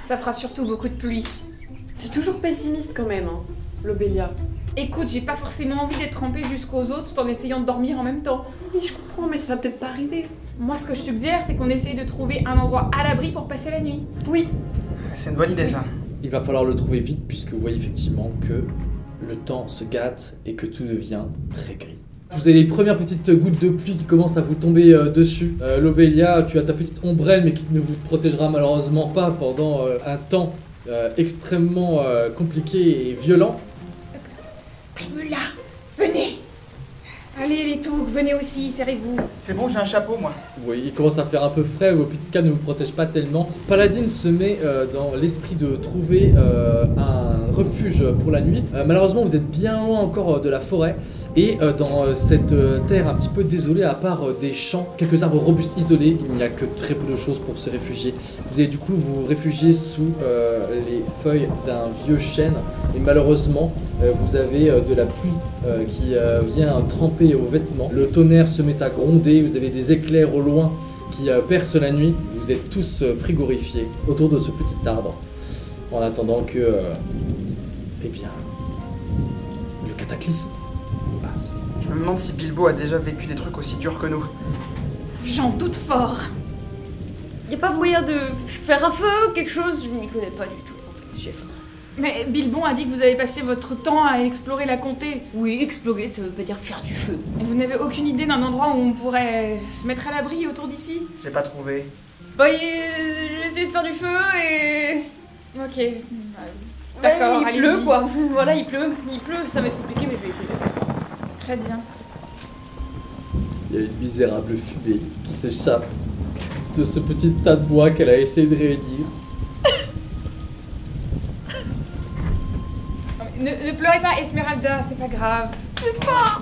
Ça fera surtout beaucoup de pluie. T'es toujours pessimiste quand même, hein, Lobélia. Écoute, j'ai pas forcément envie d'être trempée jusqu'aux os tout en essayant de dormir en même temps. Oui, je comprends, mais ça va peut-être pas arriver. Moi, ce que je suggère, c'est qu'on essaye de trouver un endroit à l'abri pour passer la nuit. Oui. C'est une bonne idée ça. Il va falloir le trouver vite puisque vous voyez effectivement que le temps se gâte et que tout devient très gris. Vous avez les premières petites gouttes de pluie qui commencent à vous tomber dessus. Lobélia, tu as ta petite ombrelle mais qui ne vous protégera malheureusement pas pendant un temps extrêmement compliqué et violent. Primula, venez. Allez les touques, venez aussi, serrez-vous. C'est bon, j'ai un chapeau moi. Oui, il commence à faire un peu frais, vos petites cannes ne vous protègent pas tellement. Paladine se met dans l'esprit de trouver un refuge pour la nuit. Malheureusement, vous êtes bien loin encore de la forêt. Et dans cette terre un petit peu désolée, à part des champs, quelques arbres robustes isolés, il n'y a que très peu de choses pour se réfugier. Vous allez du coup vous réfugier sous les feuilles d'un vieux chêne. Et malheureusement, vous avez de la pluie qui vient tremper vos vêtements. Le tonnerre se met à gronder, vous avez des éclairs au loin qui percent la nuit. Vous êtes tous frigorifiés autour de ce petit arbre. En attendant que, eh bien, le cataclysme passe. Je me demande si Bilbo a déjà vécu des trucs aussi durs que nous. J'en doute fort. Y a pas moyen de faire un feu, quelque chose? Je m'y connais pas du tout, en fait, j'ai faim. Mais Bilbon a dit que vous avez passé votre temps à explorer la comté. Oui, explorer, ça veut pas dire faire du feu. Et vous n'avez aucune idée d'un endroit où on pourrait se mettre à l'abri autour d'ici? J'ai pas trouvé. Bah, j'ai essayé de faire du feu et... Ok. D'accord, il allez-y. pleut quoi. Voilà, il pleut, ça va être compliqué, mais je vais essayer de le faire. Très bien. Il y a une misérable fumée qui s'échappe de ce petit tas de bois qu'elle a essayé de réunir. Ne pleurez pas, Esmeralda, c'est pas grave.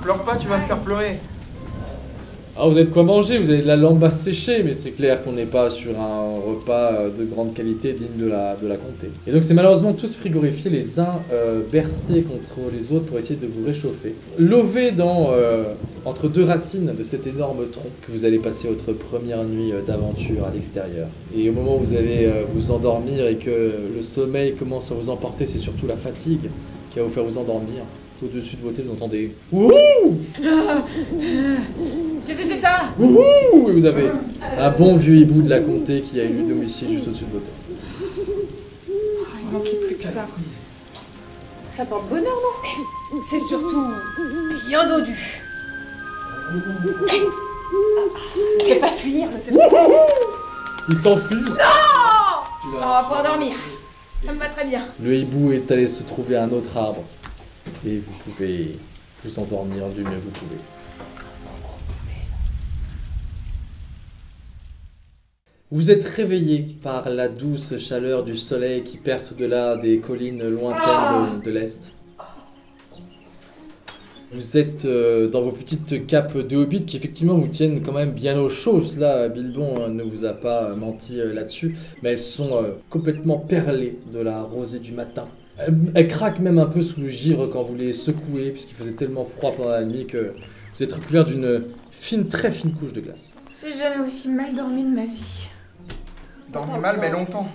Pleure pas, tu vas me faire pleurer. Alors vous avez de quoi manger, vous avez de la lambe à sécher, mais c'est clair qu'on n'est pas sur un repas de grande qualité digne de la comté. Et donc c'est malheureusement tous frigorifiés, les uns bercés contre les autres pour essayer de vous réchauffer. Lové entre deux racines de cet énorme tronc que vous allez passer votre première nuit d'aventure à l'extérieur. Et au moment où vous allez vous endormir et que le sommeil commence à vous emporter, c'est surtout la fatigue qui va vous faire vous endormir. Au-dessus de vos têtes, vous entendez « Wouhou !» Qu'est-ce que c'est ça? Wouhou! Et vous avez un bon vieux hibou de la comté qui a élu domicile juste au-dessus de vos têtes. Il manquait plus que ça. Ça porte bonheur, non? C'est surtout bien dodu. Ne fais pas fuir, ne fais pas... Il s'enfuse. On va pouvoir dormir. Ça me va très bien. Le hibou est allé se trouver un autre arbre. Et vous pouvez vous endormir du mieux que vous pouvez. Vous êtes réveillé par la douce chaleur du soleil qui perce au-delà des collines lointaines de l'Est. Vous êtes dans vos petites capes de hobbit qui effectivement vous tiennent quand même bien au chaud. Là, Bilbon ne vous a pas menti là-dessus, mais elles sont complètement perlées de la rosée du matin. Elles craquent même un peu sous le givre quand vous les secouez, puisqu'il faisait tellement froid pendant la nuit que vous êtes recouvert d'une très fine couche de glace. J'ai jamais aussi mal dormi de ma vie. Dormi mal, mais longtemps.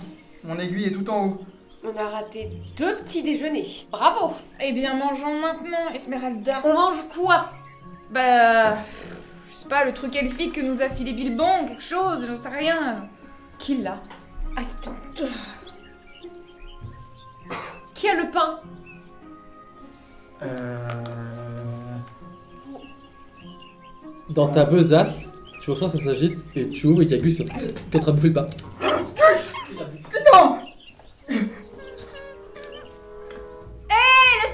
Mon aiguille est tout en haut. On a raté 2 petits déjeuners. Bravo. Eh bien, mangeons maintenant, Esmeralda. On mange quoi? Bah... je sais pas, le truc elfique que nous a filé Bilbon, quelque chose, j'en sais rien. Qui l'a? Attends... Qui a le pain? Dans ta besace, tu ressens ça s'agite et tu ouvres et il y a Gus qui est en train de bouffer le pain. Gus! Non! Laisse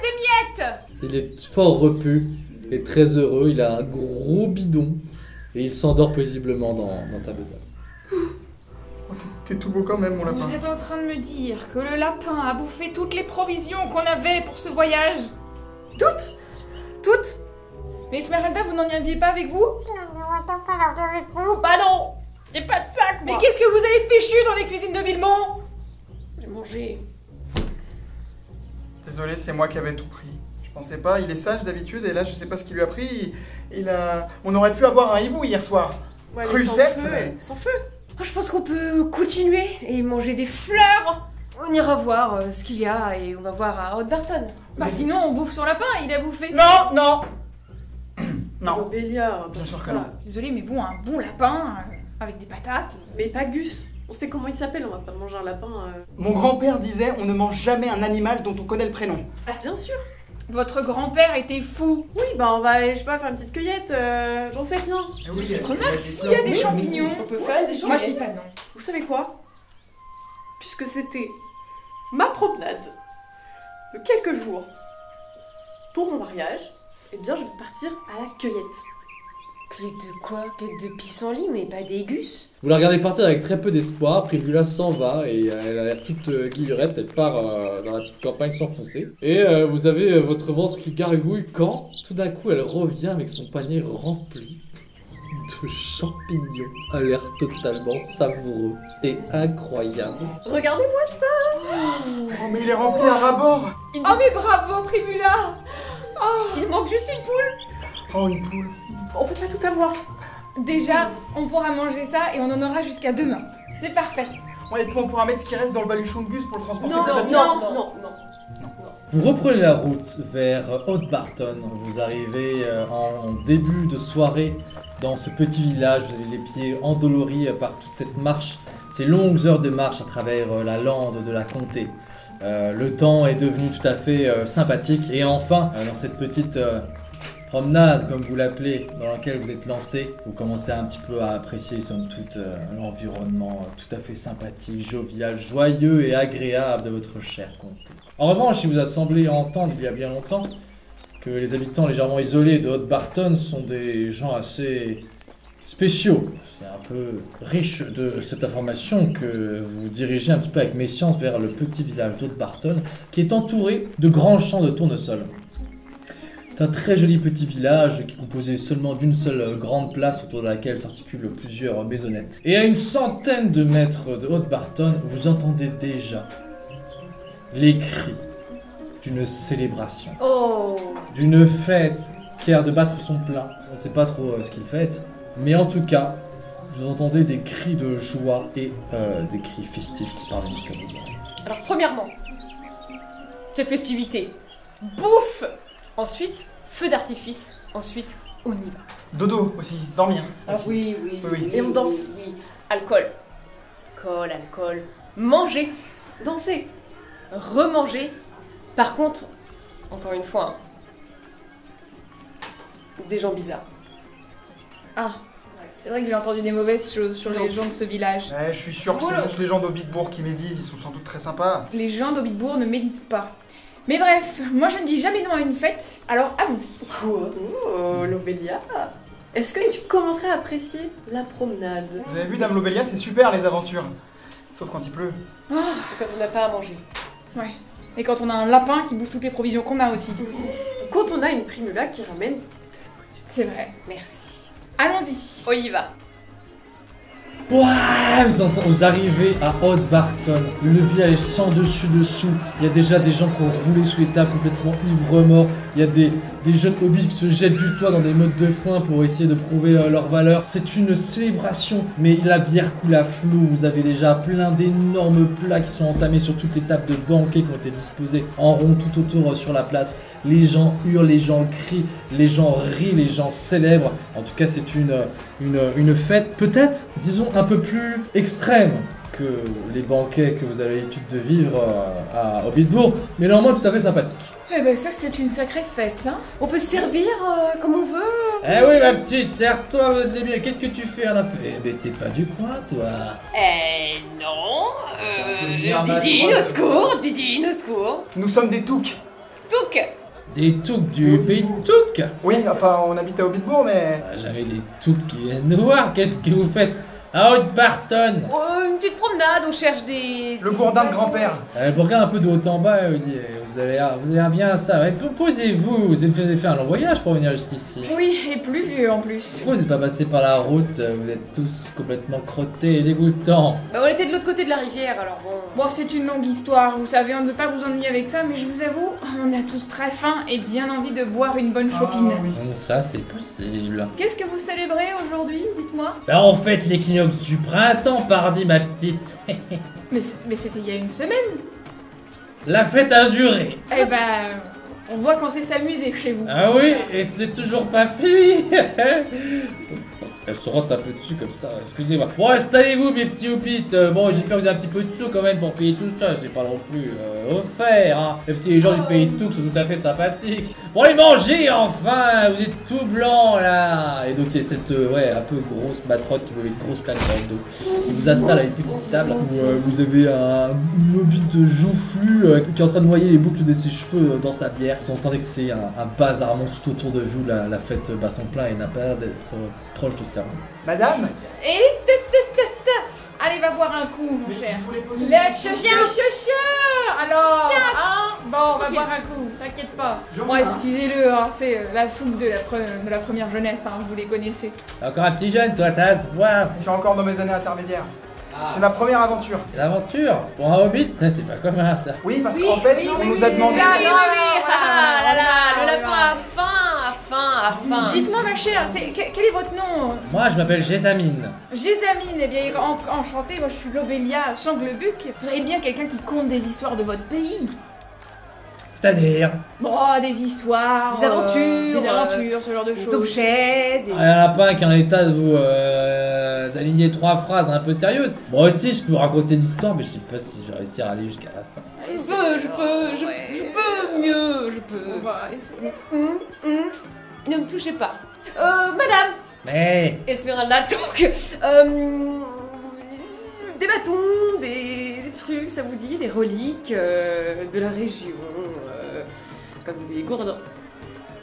des miettes! Il est fort repu et très heureux, il a un gros bidon et il s'endort paisiblement dans ta besace. Oh, t'es tout beau quand même, mon lapin. Vous êtes en train de me dire que le lapin a bouffé toutes les provisions qu'on avait pour ce voyage? Toutes? Toutes? Mais Esmeralda, vous n'en y aviez pas avec vous? Bah non. J'ai pas de sac, Mais moi. qu'est-ce que vous avez fichu dans les cuisines de Bilbon? J'ai mangé. Désolé, c'est moi qui avais tout pris. Je pensais pas, il est sage d'habitude et là je sais pas ce qu'il lui a pris. Il a... On aurait pu avoir un hibou hier soir. Ouais, Crusette, sans feu, mais- sans feu. Je pense qu'on peut continuer et manger des fleurs. On ira voir ce qu'il y a et on va voir à Hotbarton. Bah sinon, on bouffe son lapin, il a bouffé. Non, non. Non. Bélia, Bien sûr que ça. non. Désolé, mais bon, un bon lapin, avec des patates. Mais pas Gus. On sait comment il s'appelle, on va pas manger un lapin. Mon grand-père disait on ne mange jamais un animal dont on connaît le prénom. Bien sûr. Votre grand-père était fou. Oui, bah on va, je sais pas, faire une petite cueillette. J'en sais rien. Remarque, s'il y a des champignons, On peut faire des moi je dis champignons. pas non. Vous savez quoi? Puisque c'était ma promenade de quelques jours pour mon mariage, eh bien je vais partir à la cueillette. Cueillette de quoi? Cueillette de pissenlit, mais pas des gus? Vous la regardez partir avec très peu d'espoir, Primula s'en va et elle a l'air toute guillerette, elle part dans la petite campagne s'enfoncer. Et vous avez votre ventre qui gargouille quand, tout d'un coup, elle revient avec son panier rempli de champignons, à l'air totalement savoureux et incroyable. Regardez-moi Oh mais il est rempli à ras-bord. Oh mais bravo, Primula. Il manque juste une poule. Oh une poule. on peut pas tout avoir. Déjà, on pourra manger ça et on en aura jusqu'à demain. C'est parfait. Ouais, et puis on pourra mettre ce qui reste dans le baluchon de Gus pour le transporter Non, plus non, facilement. non. Vous reprenez la route vers Hotbarton. Vous arrivez en début de soirée dans ce petit village. Vous avez les pieds endoloris par toute cette marche, ces longues heures de marche à travers la lande de la comté. Le temps est devenu tout à fait sympathique. Et enfin, dans cette petite promenade, comme vous l'appelez, dans laquelle vous êtes lancé, vous commencez un petit peu à apprécier, somme toute, l'environnement tout à fait sympathique, jovial, joyeux et agréable de votre chère comté. En revanche, il vous a semblé entendre il y a bien longtemps que les habitants légèrement isolés de Hotbarton sont des gens assez spéciaux. C'est un peu riche de cette information que vous vous dirigez un petit peu avec méfiance vers le petit village d'Hotbarton qui est entouré de grands champs de tournesol. C'est un très joli petit village qui est composé seulement d'une seule grande place autour de laquelle s'articulent plusieurs maisonnettes. Et à une centaine de mètres de Hotbarton, vous entendez déjà les cris d'une célébration, Oh. d'une fête qui a l'air de battre son plein. On ne sait pas trop ce qu'il fête, mais en tout cas, vous entendez des cris de joie et des cris festifs qui parviennent jusqu'à vos oreilles. Alors premièrement, cette festivité, bouffe. Ensuite, feu d'artifice. Ensuite, on y va. Dodo aussi, dormir. Ah aussi. oui. Oui. Et on danse. Oui. Alcool. Alcool. Manger. Danser. Remanger. Par contre, encore une fois, des gens bizarres. Ah, c'est vrai que j'ai entendu des mauvaises choses sur les gens de ce village. Ouais, je suis sûr que c'est juste les gens d'Hobbitbourg qui médisent, ils sont sans doute très sympas. Les gens d'Hobbitbourg ne méditent pas. Mais bref, moi je ne dis jamais non à une fête, alors allons-y. Oh, Lobelia. Est-ce que tu commencerais à apprécier la promenade? Vous avez vu Dame Lobelia, c'est super les aventures. Sauf quand il pleut. Quand on n'a pas à manger. Ouais. Et quand on a un lapin qui bouffe toutes les provisions qu'on a aussi. quand on a une primula qui ramène... C'est vrai. Merci. Allons-y. On y va. Ouais, vous arrivez à Haute Barton. Le village sans dessus dessous. Il y a déjà des gens qui ont roulé sous les tables complètement ivres-morts. Il y a des jeunes hobbits qui se jettent du toit dans des mottes de foin pour essayer de prouver leur valeur. C'est une célébration, mais la bière coule à flot. Vous avez déjà plein d'énormes plats qui sont entamés sur toutes les tables de banquet qui ont été disposées en rond tout autour sur la place. Les gens hurlent, les gens crient, les gens rient, les gens célèbrent. En tout cas, c'est une fête peut-être, disons, un peu plus extrême que les banquets que vous avez l'habitude de vivre à Hobbitbourg, mais néanmoins tout à fait sympathique. Eh ben ça c'est une sacrée fête, hein. On peut se servir comme on veut. Eh oui, ma petite, serre-toi, vous êtes des biens. Qu'est-ce que tu fais à la fête? Mais t'es pas du coin, toi. Non. Didine, au secours. Didine, au secours. Nous sommes des touks. Touc. Des touks du pays de Touk. Oui, enfin, on habite à Hobbitbourg, mais... J'avais des touks qui viennent nous voir. Qu'est-ce que vous faites à Haute Barton? Une petite promenade, on cherche des... Le gourdin de grand-père. Elle vous regarde un peu de haut en bas et vous dit vous avez l'air bien à ça. Ouais, posez-vous, vous avez fait un long voyage pour venir jusqu'ici. Oui, et plus vieux en plus. Pourquoi vous n'êtes pas passé par la route? Vous êtes tous complètement crottés et dégoûtants. Bah, on était de l'autre côté de la rivière, alors bon... Bon, c'est une longue histoire, vous savez, on ne veut pas vous ennuyer avec ça, mais je vous avoue, on a tous très faim et bien envie de boire une bonne chopine. Ah, oui. Ça, c'est possible. Qu'est-ce que vous célébrez aujourd'hui, dites-moi? Ben, en fait, l'équinoxe du printemps, pardi, ma petite. Mais c'était il y a une semaine. La fête a duré. Eh ben, on voit qu'on sait s'amuser chez vous. Ah oui, et c'est toujours pas fini. Elle se rote un peu dessus comme ça, excusez-moi. Bon, installez-vous mes petits hobbits. Bon, j'espère que vous avez un petit peu de sous quand même pour payer tout ça, c'est pas non plus offert, hein. Même si les gens du pays de Touk sont tout à fait sympathiques. Bon, allez manger enfin, vous êtes tout blanc là. Et donc il y a cette, un peu grosse matrotte qui vous met une grosse claque dans le dos, qui vous installe à une petite table où vous avez un hobbit joufflu qui est en train de noyer les boucles de ses cheveux dans sa bière. Vous entendez que c'est un bazar monstre tout autour de vous, la fête bat son plein et n'a pas l'air d'être proche de ce terme. Madame? Et allez, va boire un coup, mon cher. Je voulais poser La une question. Alors, hein? Bon, on va boire un coup, t'inquiète pas. Bon, excusez-le, hein, c'est la fougue de la première jeunesse, hein, vous les connaissez. Encore un petit jeune, toi, ça se voit. Je suis encore dans mes années intermédiaires. C'est ma première aventure. L'aventure pour un hobbit, ça c'est pas commun ça. Oui, parce qu'en fait, on nous a demandé... Ah là là, le lapin a faim. Dites-moi, ma chère, quel est votre nom? Moi je m'appelle Jessamine. Jessamine, eh bien, enchantée, moi je suis Lobélia Sanglebuc. Vous avez bien quelqu'un qui conte des histoires de votre pays? C'est-à-dire Bon, des histoires, Des aventures, ce genre de Des choses. objets, Il y en a pas un qui est en état de vous aligner 3 phrases un peu sérieuses. Moi aussi je peux vous raconter des histoires, mais je sais pas si je vais réussir à aller jusqu'à la fin. Je peux mieux, je peux. On va essayer. Ne me touchez pas. Madame Mais Esmeralda, donc, des bâtons, des trucs, ça vous dit, des reliques de la région, comme des gourdins.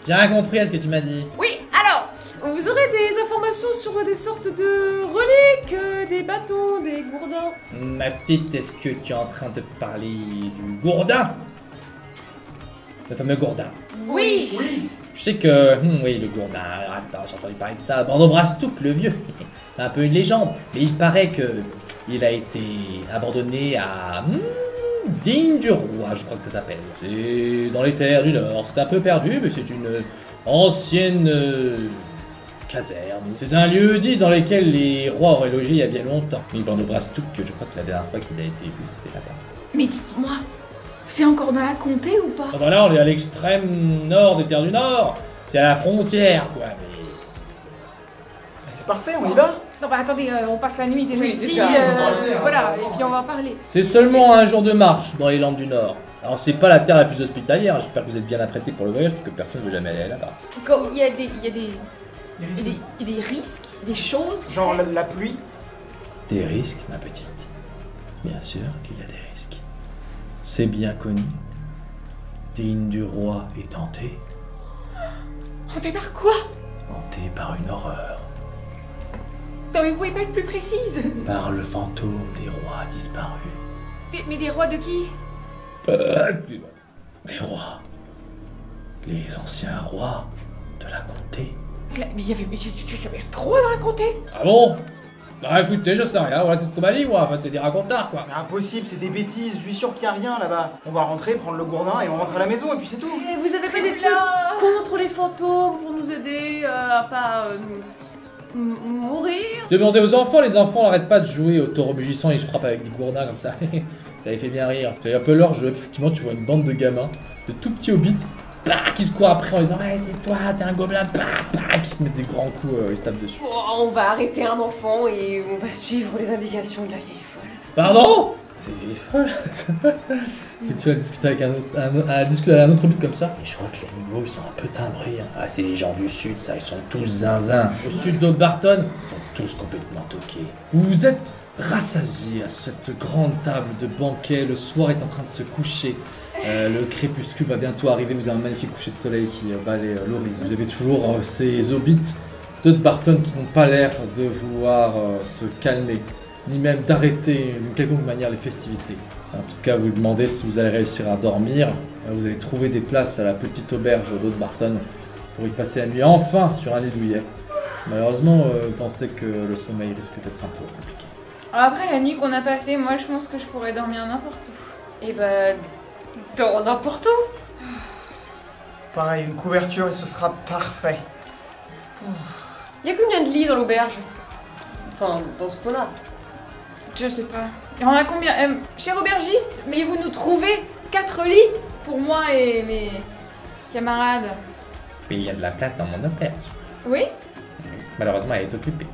j'ai rien compris à ce que tu m'as dit. Oui, alors, vous aurez des informations sur des sortes de reliques, des bâtons, des gourdins. Ma petite, est-ce que tu es en train de parler du gourdin? Le fameux gourdin. Oui. Oui. Je sais que, oui, le gourdin, attends, j'ai entendu parler de ça, Bandobrastouk, le vieux. C'est un peu une légende, mais il paraît que il a été abandonné à Digne du Roi, je crois que ça s'appelle. C'est dans les terres du Nord, c'est un peu perdu, mais c'est une ancienne caserne. C'est un lieu dit dans lequel les rois auraient logé il y a bien longtemps. Mais Bandobrastouk, je crois que la dernière fois qu'il a été vu, c'était là-bas. Mais dites-moi, c'est encore dans la comté ou pas? Ah bah là, on est à l'extrême nord des terres du Nord. C'est à la frontière, quoi. Mais... C'est parfait, on y va? Non, bah attendez, on passe la nuit déjà Oui, ici, déjà, on va parler, voilà, on va et puis on va en parler. C'est seulement un jour de marche dans les Landes du Nord. Alors c'est pas la terre la plus hospitalière, j'espère que vous êtes bien apprêtés pour le voyage, parce que personne ne veut jamais aller là-bas. Il y a des risques, des choses. Genre la pluie? Des risques, ma petite. Bien sûr qu'il y a des risques. C'est bien connu. Digne du roi est hanté. Hanté par quoi? Hanté par une horreur. Non mais vous pouvez pas être plus précise. Par le fantôme des rois disparus. Mais des rois de qui? Des rois. les anciens rois de la comté. Mais il y avait trop dans la comté. Ah bon? Bah écoutez, je sais rien, voilà, c'est ce qu'on m'a dit moi, enfin c'est des racontards quoi. Mais impossible, c'est des bêtises, je suis sûr qu'il y a rien là-bas. On va rentrer, prendre le gourdin et on rentre à la maison et puis c'est tout. Et vous avez fait des trucs Là. contre les fantômes pour nous aider à pas mourir? Demandez aux enfants, les enfants n'arrêtent pas de jouer au taureau mugissant, ils se frappent avec des gourdins comme ça. Ça les fait bien rire. C'est un peu leur jeu, effectivement tu vois une bande de gamins, de tout petits hobbits, qui se courent après en disant ouais c'est toi, t'es un gobelin, qui se mettent des grands coups, ils se tapent dessus. Oh, on va arrêter un enfant et on va suivre les indications de la vieille folle. Pardon? C'est vieille folle. Et tu vas discuter avec discuter avec un autre hobbit comme ça. Et je crois que les nouveaux ils sont un peu timbrés. Hein. Ah c'est les gens du sud ça, ils sont tous zinzins. Au sud d'Oldbarton, ils sont tous complètement toqués. Vous êtes rassasiés à cette grande table de banquet, le soir est en train de se coucher. Le crépuscule va bientôt arriver, vous avez un magnifique coucher de soleil qui balaie l'horizon. Vous avez toujours ces hobbits d'Oldbarton qui n'ont pas l'air de vouloir se calmer, ni même d'arrêter d'une quelconque manière les festivités. En tout cas, vous demandez si vous allez réussir à dormir. Vous allez trouver des places à la petite auberge d'Oldbarton pour y passer la nuit, enfin sur un lit douillet. Malheureusement, vous pensez que le sommeil risque d'être un peu compliqué. Alors après la nuit qu'on a passée, moi je pense que je pourrais dormir n'importe où. Et bah, dans n'importe où. Pareil, une couverture et ce sera parfait. Y a combien de lits dans l'auberge? Enfin, dans ce qu'on a. Je sais pas. Et on a combien cher aubergiste, mais vous nous trouvez 4 lits pour moi et mes camarades. Mais il y a de la place dans mon auberge. Oui? Malheureusement, elle est occupée.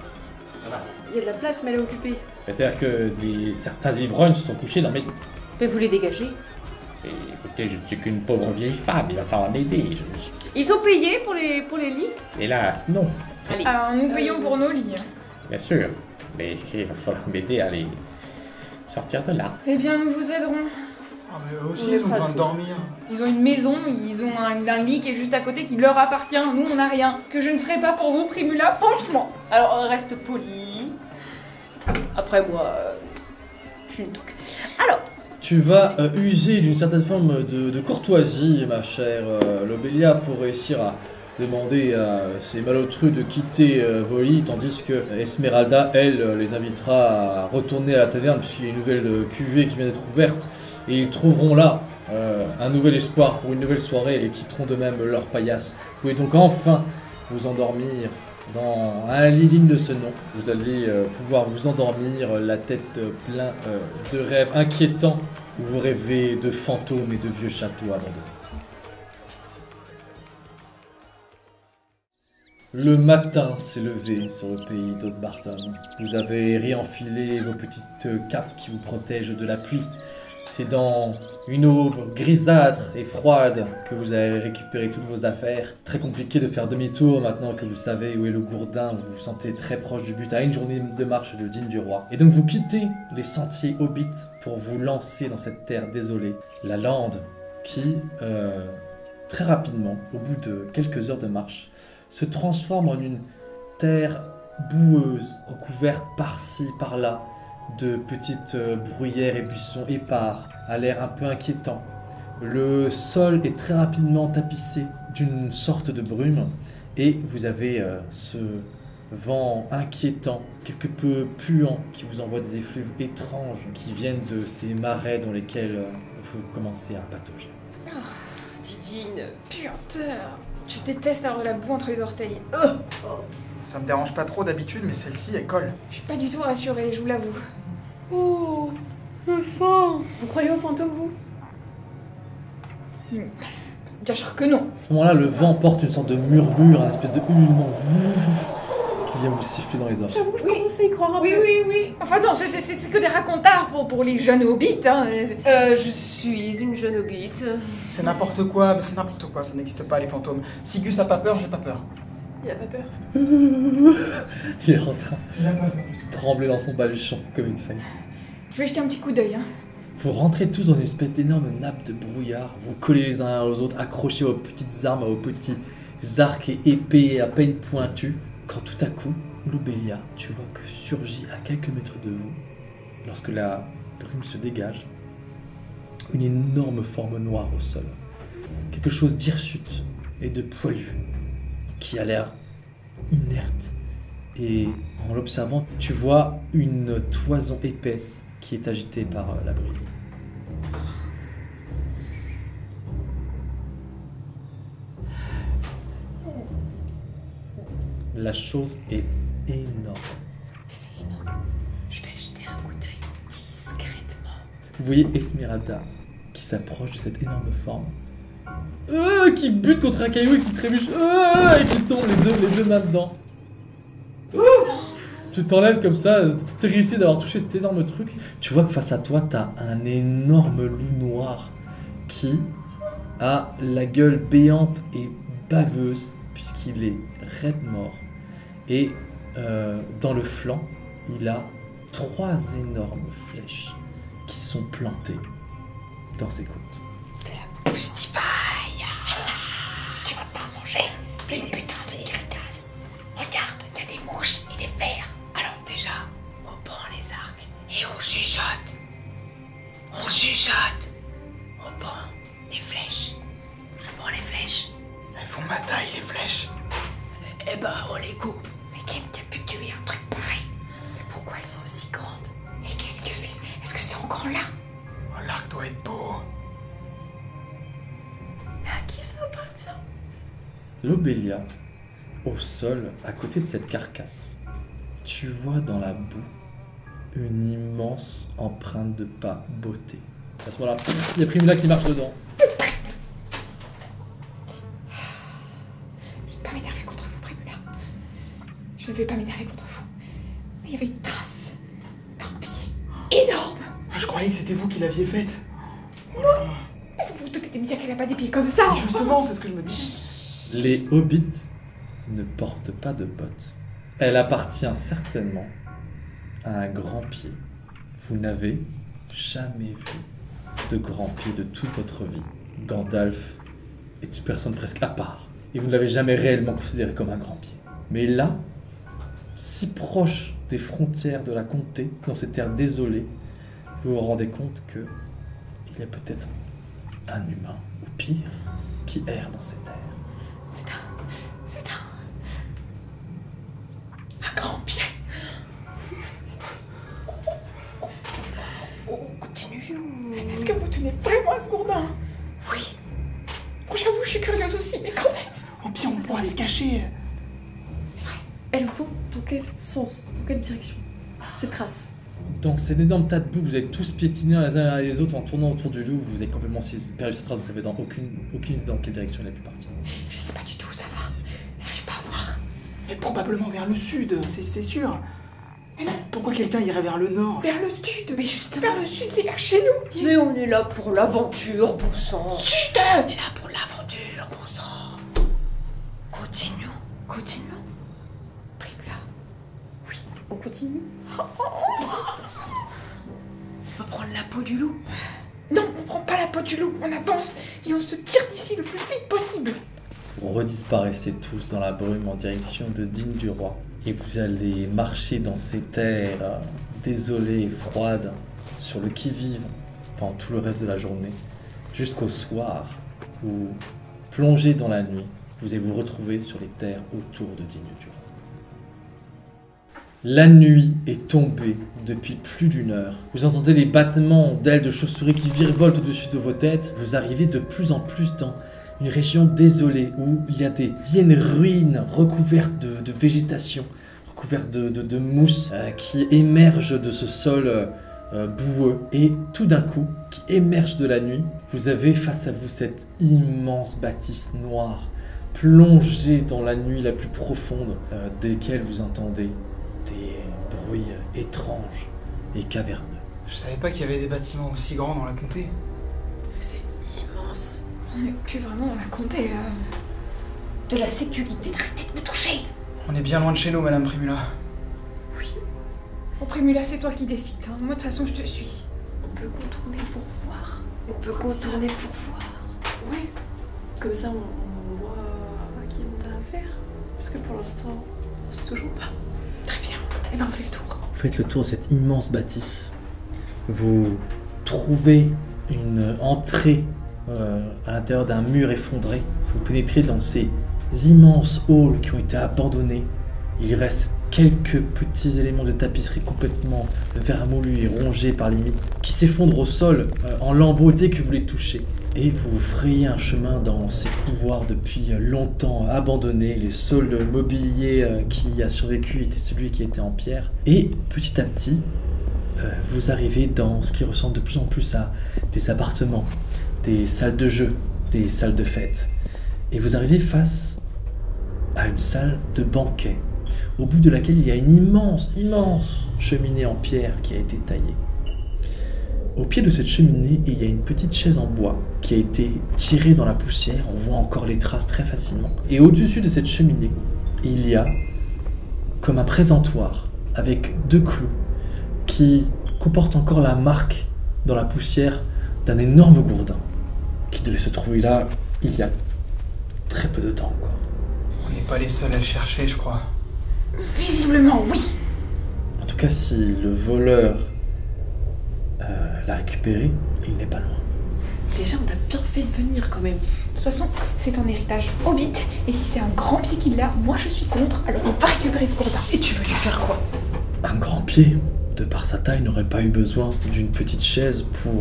Il y a de la place, mais elle est occupée. C'est-à-dire que certains ivrognes se sont couchés dans mes lits. Mais vous les dégagez. Et écoutez, je ne suis qu'une pauvre vieille femme, il va falloir m'aider. Ils sont payés pour les lits? Hélas, non. Allez. Alors nous payons pour nos lits. Bien sûr. Mais il va falloir m'aider à les sortir de là. Eh bien nous vous aiderons. Ah mais eux aussi ils ont besoin de dormir. Ils ont une maison, ils ont un lit qui est juste à côté qui leur appartient. Nous on n'a rien. Que je ne ferai pas pour vous, Primula, franchement. Alors reste poli. Après moi, je suis une touque. Alors, Tu vas user d'une certaine forme de courtoisie, ma chère Lobelia, pour réussir à demander à ces malotrus de quitter vos lits, tandis que Esmeralda, elle, les invitera à retourner à la taverne, puisqu'il y a une nouvelle cuvée qui vient d'être ouverte, et ils trouveront là un nouvel espoir pour une nouvelle soirée, et quitteront de même leur paillasse. Vous pouvez donc enfin vous endormir dans un lit digne de ce nom. Vous allez pouvoir vous endormir, la tête pleine de rêves inquiétants, où vous rêvez de fantômes et de vieux châteaux abandonnés. Le matin s'est levé sur le pays d'Oldbarton. Vous avez réenfilé vos petites capes qui vous protègent de la pluie. C'est dans une aube grisâtre et froide que vous avez récupéré toutes vos affaires. Très compliqué de faire demi-tour maintenant que vous savez où est le gourdin. Vous vous sentez très proche du but, à une journée de marche de Digne du Roi. Et donc vous quittez les sentiers hobbits pour vous lancer dans cette terre désolée. La lande qui, très rapidement, au bout de quelques heures de marche, se transforme en une terre boueuse, recouverte par-ci, par-là, de petites bruyères et buissons épars, à l'air un peu inquiétant. Le sol est très rapidement tapissé d'une sorte de brume, et vous avez ce vent inquiétant, quelque peu puant, qui vous envoie des effluves étranges qui viennent de ces marais dans lesquels vous commencez à patauger. Didine. Puanteur. Je déteste avoir de la boue entre les orteils. Ça me dérange pas trop d'habitude, mais celle-ci elle colle. Je suis pas du tout rassurée, je vous l'avoue. Oh, c'est fort. Vous croyez aux fantômes, vous? Bien sûr que non. À ce moment-là, le vent porte une sorte de murmure, un espèce de hurlement qui vient vous siffler dans les oreilles. J'avoue que je commence à y croire un Oui, peu. oui, oui. Enfin non, c'est que des racontards pour les jeunes hobbits. Hein. Je suis une jeune hobbit. C'est n'importe quoi, mais c'est n'importe quoi, ça n'existe pas les fantômes. Si Gus a pas peur, j'ai pas peur. Il a pas peur. Il est en train Il a pas peur. de trembler dans son baluchon comme une feuille. Je vais jeter un petit coup d'œil. Hein. Vous rentrez tous dans une espèce d'énorme nappe de brouillard, vous collez les uns aux autres, accrochez vos petites armes à vos petits arcs et épées à peine pointus, quand tout à coup, Lobelia, tu vois que surgit à quelques mètres de vous, lorsque la brume se dégage, une énorme forme noire au sol. Quelque chose d'hirsute, et de poilu, qui a l'air inerte. Et en l'observant, tu vois une toison épaisse qui est agitée par la brise. La chose est énorme. C'est énorme. Je vais jeter un coup d'œil discrètement. Vous voyez Esmeralda qui s'approche de cette énorme forme, qui bute contre un caillou et qui trébuche, et qui tombe les deux mains dedans. Tu t'enlèves comme ça, terrifié d'avoir touché cet énorme truc. Tu vois que face à toi, t'as un énorme loup noir qui a la gueule béante et baveuse puisqu'il est raide mort. Et dans le flanc, il a 3 énormes flèches qui sont plantées dans ses côtes. Poustifaille. Tu vas pas manger une putain de carcasse. Regarde, il y a des mouches et des vers. Alors déjà, on prend les arcs et on chuchote. On chuchote. On prend les flèches. Je prends les flèches. Elles font ma taille, les flèches. Eh ben, on les coupe. Mais qui a pu tuer un truc pareil? Mais pourquoi elles sont aussi grandes? Et qu'est-ce que c'est? Est-ce que c'est encore là? Oh, l'arc doit être beau. Mais à qui ça appartient? Lobélia, au sol, à côté de cette carcasse, tu vois dans la boue une immense empreinte de pas beauté. À ce moment-là, il y a Primula qui marche dedans. Je ne vais pas m'énerver contre vous, Primula. Je ne vais pas m'énerver contre vous. Mais il y avait une trace d'un pied énorme. Ah, je croyais que c'était vous qui l'aviez faite. Vous vous doutez bien qu'elle n'a pas des pieds comme ça. Mais justement, c'est ce que je me dis. Les hobbits ne portent pas de bottes. Elle appartient certainement à un grand pied. Vous n'avez jamais vu de grand pied de toute votre vie. Gandalf est une personne presque à part. Et vous ne l'avez jamais réellement considéré comme un grand pied. Mais là, si proche des frontières de la comté, dans ces terres désolées, vous vous rendez compte que il y a peut-être un humain, ou pire, qui erre dans ces terres. C'est un grand pied. On continue ou... Est-ce que vous tenez vraiment à ce gourdin? Oui. Bon, j'avoue, je suis curieuse aussi, mais quand même. Au pire, on pourra se cacher. Elles vont dans quel sens? Dans quelle direction? Ces traces. Dans cet énorme tas de boue, vous allez tous piétiner les uns et les autres en tournant autour du loup. Vous avez complètement perdu cette trace, vous savez dans aucune idée dans quelle direction il a pu partir. Je sais pas du tout où ça va. J'arrive pas à voir. Mais probablement vers le sud, c'est sûr. Mais non, pourquoi quelqu'un irait vers le nord? Vers le sud. Mais justement. Vers le sud, c'est vers chez nous. Mais on est là pour l'aventure, bon sang. Chut! On est là pour l'aventure, bon sang. Continuons. Primula. On continue? On va prendre la peau du loup. Non, on prend pas la peau du loup. On avance et on se tire d'ici le plus vite possible. Vous redisparaissez tous dans la brume en direction de Digne du Roi. Et vous allez marcher dans ces terres désolées et froides, sur le qui-vive, pendant tout le reste de la journée, jusqu'au soir, où, plongé dans la nuit, vous allez vous retrouver sur les terres autour de Digne du Roi. La nuit est tombée depuis plus d'1 heure. Vous entendez les battements d'ailes de chauves-souris qui virevoltent au-dessus de vos têtes. Vous arrivez de plus en plus dans une région désolée où il y a des vieilles ruines recouvertes de végétation, recouvertes de mousse qui émergent de ce sol boueux. Et tout d'un coup, qui émerge de la nuit, vous avez face à vous cette immense bâtisse noire, plongée dans la nuit la plus profonde, desquelles vous entendez des bruits étranges et caverneux. Je savais pas qu'il y avait des bâtiments aussi grands dans la comté. C'est immense. On n'est plus vraiment dans la comté, là. De la sécurité. Arrêtez de me toucher. On est bien loin de chez nous, Madame Primula. Oui. Bon, Primula, c'est toi qui décides. Hein. Moi, de toute façon, je te suis. On peut contourner pour voir. On peut contourner pour voir. Oui. Comme ça, on voit à qui on a affaire. Parce que pour l'instant, on sait toujours pas. Très bien. Et ben, on fait le tour. Vous faites le tour de cette immense bâtisse. Vous trouvez une entrée à l'intérieur d'un mur effondré. Vous pénétrez dans ces immenses halls qui ont été abandonnés. Il reste quelques petits éléments de tapisserie complètement vermoulus et rongés par limites qui s'effondrent au sol en lambeaux dès que vous les touchez. Et vous vous frayez un chemin dans ces couloirs depuis longtemps abandonnés. Le seul mobilier qui a survécu était celui qui était en pierre. Et petit à petit, vous arrivez dans ce qui ressemble de plus en plus à des appartements, des salles de jeu, des salles de fête. Et vous arrivez face à une salle de banquet, au bout de laquelle il y a une immense cheminée en pierre qui a été taillée. Au pied de cette cheminée, il y a une petite chaise en bois qui a été tirée dans la poussière. On voit encore les traces très facilement. Et au-dessus de cette cheminée, il y a comme un présentoir avec 2 clous qui comportent encore la marque dans la poussière d'un énorme gourdin qui devait se trouver là il y a très peu de temps encore. On n'est pas les seuls à le chercher, je crois. Visiblement, oui. En tout cas, si le voleur l'a récupéré, il n'est pas loin. Déjà, on a bien fait de venir quand même. De toute façon, c'est un héritage hobbit, et si c'est un grand pied qui l'a, moi je suis contre, alors on va récupérer ce gourdin. Et tu veux lui faire quoi? Un grand pied, de par sa taille, n'aurait pas eu besoin d'une petite chaise pour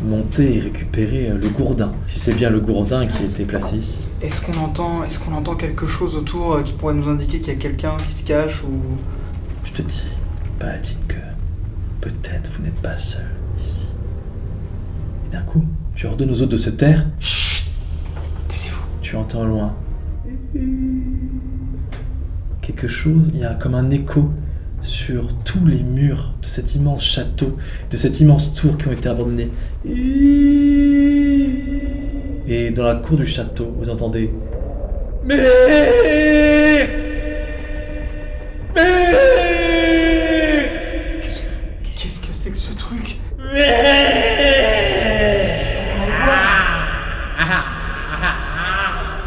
monter et récupérer le gourdin. Si c'est bien le gourdin qui a été placé ici. Est-ce qu'on entend quelque chose autour qui pourrait nous indiquer qu'il y a quelqu'un qui se cache ou... Je te dis, Paladine, que peut-être vous n'êtes pas seul ici. Et d'un coup, tu ordonnes aux autres de se taire. Chut! Taisez-vous. Tu entends loin quelque chose, il y a comme un écho sur tous les murs de cet immense château, de cette immense tour qui ont été abandonnés. Et dans la cour du château, vous entendez Qu'est-ce que c'est que ce truc?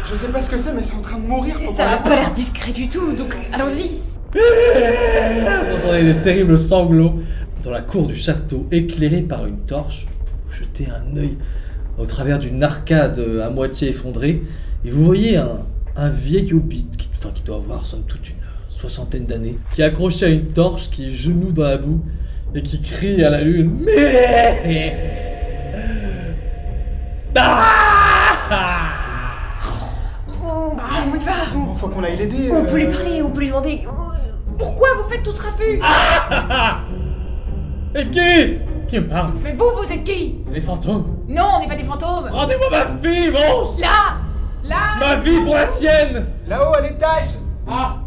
Je sais pas ce que c'est, mais c'est en train de mourir. faut Ça pas a le pas voir. l'air discret du tout, donc allons-y. Vous entendez des terribles sanglots dans la cour du château, éclairée par une torche. Vous jetez un œil au travers d'une arcade à moitié effondrée, et vous voyez un vieil hobbit, qui doit avoir somme toute une 60aine d'années, qui est accroché à une torche, qui est genou dans la boue, et qui crie à la lune. Oh, on y va. Bon, faut qu'on aille l'aider. On peut lui parler, on peut lui demander pourquoi vous faites tout ce raffut. Et qui me parle? Mais vous êtes qui? C'est les fantômes. Non, on n'est pas des fantômes. Rendez-moi ma fille, monstre! Là. Ma vie pour la sienne! Là-haut, à l'étage. Ah!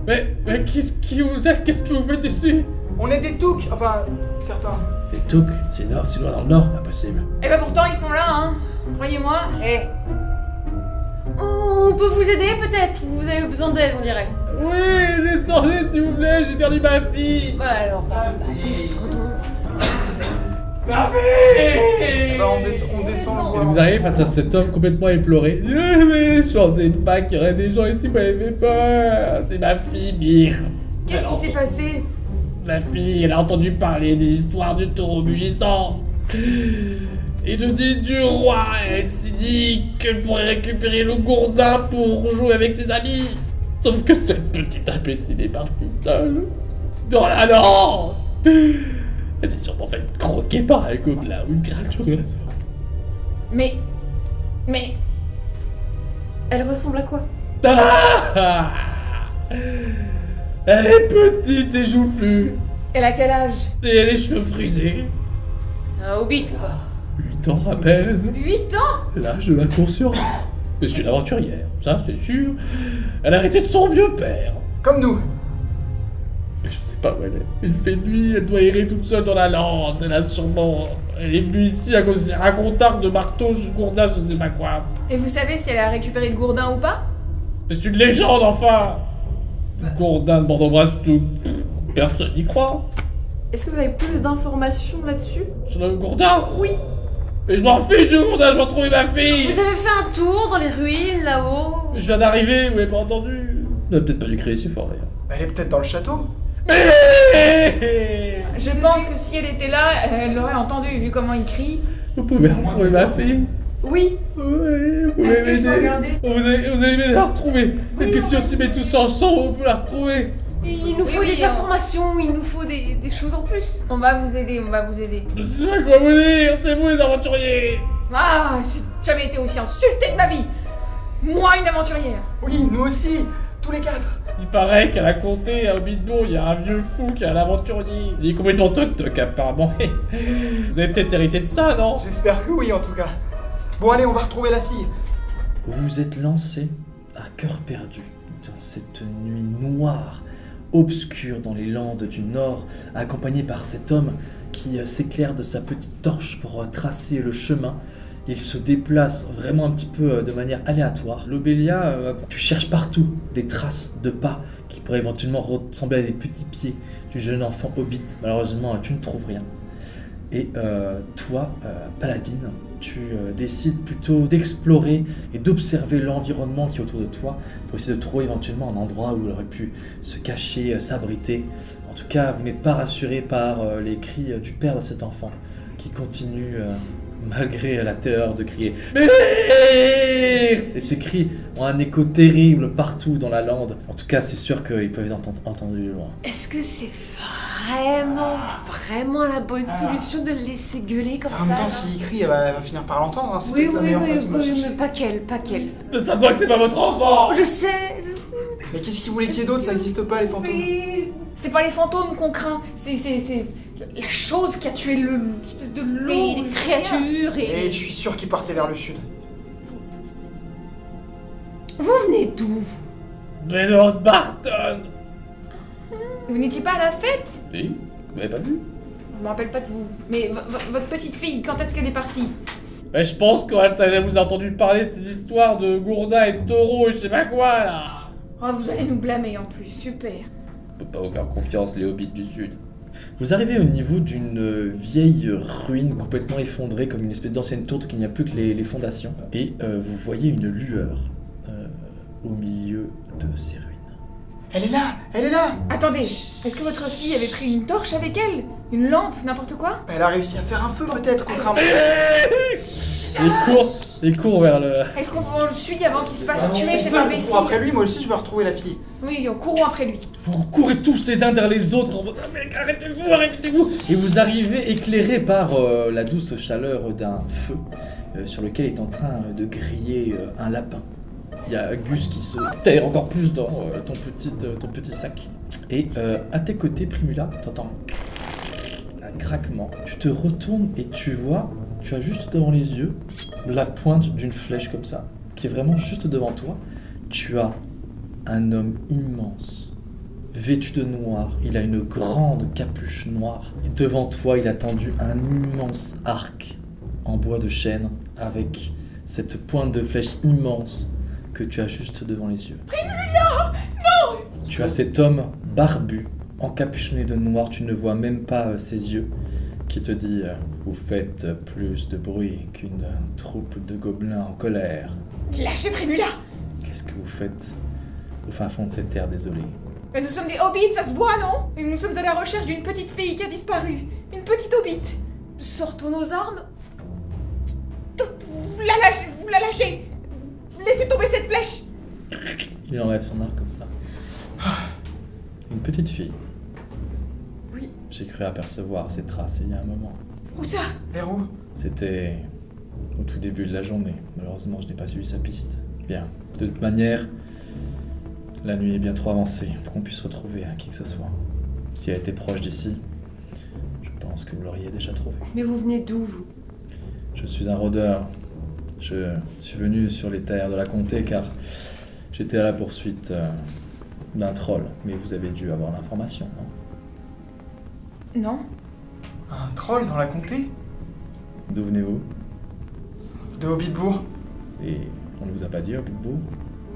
Mais qui vous êtes? Qu'est-ce que vous faites ici? On est des toucs. Enfin, certains. Les Touks, c'est loin dans le nord, impossible. Eh ben pourtant ils sont là, hein. Croyez-moi. On peut vous aider peut-être. Vous avez besoin d'aide, on dirait. Oui, descendez s'il vous plaît, j'ai perdu ma fille! Voilà alors, descendons. Ma fille! Eh ben, on descend le Et voir. vous arrivez face à cet homme complètement éploré. Mais je pensais pas qu'il y aurait des gens ici, vous m'avez fait peur. C'est ma fille, Myre. Qu'est-ce qui s'est passé? Ma fille, elle a entendu parler des histoires du taureau mugissant et de dit du roi. Elle s'est dit qu'elle pourrait récupérer le gourdin pour jouer avec ses amis. Sauf que cette petite imbécile est partie seule dans la lande. Elle s'est sûrement fait croquer par un gobelin ou une créature de la sorte. Mais... Elle ressemble à quoi? Ah, elle est petite et joufflue. Elle a quel âge? Et elle a les cheveux frisés. Un hobbit quoi. 8 ans à peine. 8 ans? L'âge de la conscience. Mais c'est une aventurière, ça c'est sûr. Elle a hérité de son vieux père. Comme nous. Mais je sais pas où elle est. Il fait nuit, elle doit errer toute seule dans la lande. Elle a sûrement... Elle est venue ici à cause d'un racontard de marteau, gourdin, je sais pas quoi. Et vous savez si elle a récupéré le gourdin ou pas? Mais c'est une légende enfin. Du gourdin de Bordeaux-Bras, tout. Personne n'y croit. Est-ce que vous avez plus d'informations là-dessus? Sur le gourdin? Oui. Mais je m'en fiche du gourdin, je vais retrouver ma fille. Vous avez fait un tour dans les ruines là-haut? Je viens d'arriver, vous m'avez pas entendu. On a peut-être pas dû crier si fort, d'ailleurs. Elle est peut-être dans le château. Mais Je pense que si elle était là, elle l'aurait entendu vu comment il crie. vous pouvez retrouver ma fille. Oui. Ouais, vous Est-ce que allez je peux m'aider. regarder? Vous allez m'aider à la retrouver. Et que si on s'y met tous ensemble, on peut la retrouver. Il nous faut Oui, des on- informations, il nous faut des choses en plus. On va vous aider, on va vous aider. Je sais pas quoi vous dire, c'est vous les aventuriers. Ah, j'ai jamais été aussi insultée de ma vie. Moi, une aventurière. Oui, nous aussi, tous les 4. Il paraît qu'à la comté, à Obidbourg, il y a un vieux fou qui est un aventurier. Il est complètement toc-toc apparemment. Vous avez peut-être hérité de ça, non? J'espère que oui, en tout cas. Bon, allez, on va retrouver la fille. Vous vous êtes lancé à cœur perdu dans cette nuit noire, obscure dans les landes du nord, accompagné par cet homme qui s'éclaire de sa petite torche pour tracer le chemin. Il se déplace vraiment un petit peu de manière aléatoire. Lobélia, tu cherches partout des traces de pas qui pourraient éventuellement ressembler à des petits pieds du jeune enfant hobbit. Malheureusement, tu ne trouves rien. Et toi, Paladine, tu décides plutôt d'explorer et d'observer l'environnement qui est autour de toi pour essayer de trouver éventuellement un endroit où il aurait pu se cacher, s'abriter. En tout cas, vous n'êtes pas rassuré par les cris du père de cet enfant qui continue, malgré la terreur, de crier « Merde !» Et ces cris ont un écho terrible partout dans la lande. En tout cas, c'est sûr qu'ils peuvent les entendre de loin. Est-ce que c'est vraiment la bonne solution de le laisser gueuler comme En même ça temps, là s'il crie, elle va finir par l'entendre. Hein. C'est Oui, peut-être la oui, meilleure oui, façon de la oui, chercher. mais pas qu'elle. Ça se voit que c'est pas votre enfant. Je sais. Mais qu'est-ce qu'il voulait qu'il y ait d'autre? Ça n'existe pas, les fantômes. Oui. C'est pas les fantômes qu'on craint, c'est la chose qui a tué l'espèce de loup. Mais les créatures Et et... je suis sûr qu'il partait vers le sud. Vous venez d'où? Mais Lord Barton. Vous n'étiez pas à la fête? Oui, vous n'avez pas vu? Je me rappelle pas de vous. Mais votre petite fille, quand est-ce qu'elle est partie? Mais je pense qu'elle vous a entendu parler de ces histoires de gourdins et de taureaux et je sais pas quoi là. Oh, vous allez nous blâmer en plus, super. On peut pas vous faire confiance, les hobbits du sud. Vous arrivez au niveau d'une vieille ruine complètement effondrée, comme une espèce d'ancienne tour qui n'y a plus que les fondations. Et vous voyez une lueur au milieu de ces ruines. Elle est là! Elle est là! Attendez, est-ce que votre fille avait pris une torche avec elle? Une lampe, n'importe quoi? Elle a réussi à faire un feu peut-être contre un... Il court vers le... Est-ce qu'on le suit avant qu'il se fasse Ah, tuer on cet court imbécile? après lui, moi aussi je veux retrouver la fille. Oui, courons après lui. Vous courez tous les uns derrière les autres en mode ah, mec, arrêtez-vous! Et vous arrivez éclairé par la douce chaleur d'un feu sur lequel est en train de griller un lapin. Il y a Gus qui se terre encore plus dans ton petit sac. Et à tes côtés, Primula, t'entends un craquement. Tu te retournes et tu vois, tu as juste devant les yeux la pointe d'une flèche comme ça, qui est vraiment juste devant toi. Tu as un homme immense, vêtu de noir. Il a une grande capuche noire. Et devant toi, il a tendu un immense arc en bois de chêne avec cette pointe de flèche immense que tu as juste devant les yeux. Tu as cet homme barbu, encapuchonné de noir, tu ne vois même pas ses yeux, qui te dit vous faites plus de bruit qu'une troupe de gobelins en colère. Lâchez Primula! Qu'est-ce que vous faites au fin fond de cette terre désolée? Mais nous sommes des hobbits, ça se voit, non? Et nous sommes à la recherche d'une petite fille qui a disparu. Une petite hobbit. Sortons nos armes. Vous la lâchez! Laissez tomber cette flèche! Il enlève son arc comme ça. Une petite fille. Oui. J'ai cru apercevoir ces traces il y a un moment. Où ça? Vers où? C'était au tout début de la journée. Malheureusement, je n'ai pas suivi sa piste. Bien. De toute manière, la nuit est bien trop avancée pour qu'on puisse retrouver qui que ce soit. Si elle était proche d'ici, je pense que vous l'auriez déjà trouvée. Mais vous venez d'où, vous? Je suis un rôdeur. Je suis venu sur les terres de la comté car j'étais à la poursuite d'un troll. Mais vous avez dû avoir l'information, non? Non. Un troll dans la comté? D'où venez-vous? De Hobbitbourg? Et on ne vous a pas dit, Hobbitbourg?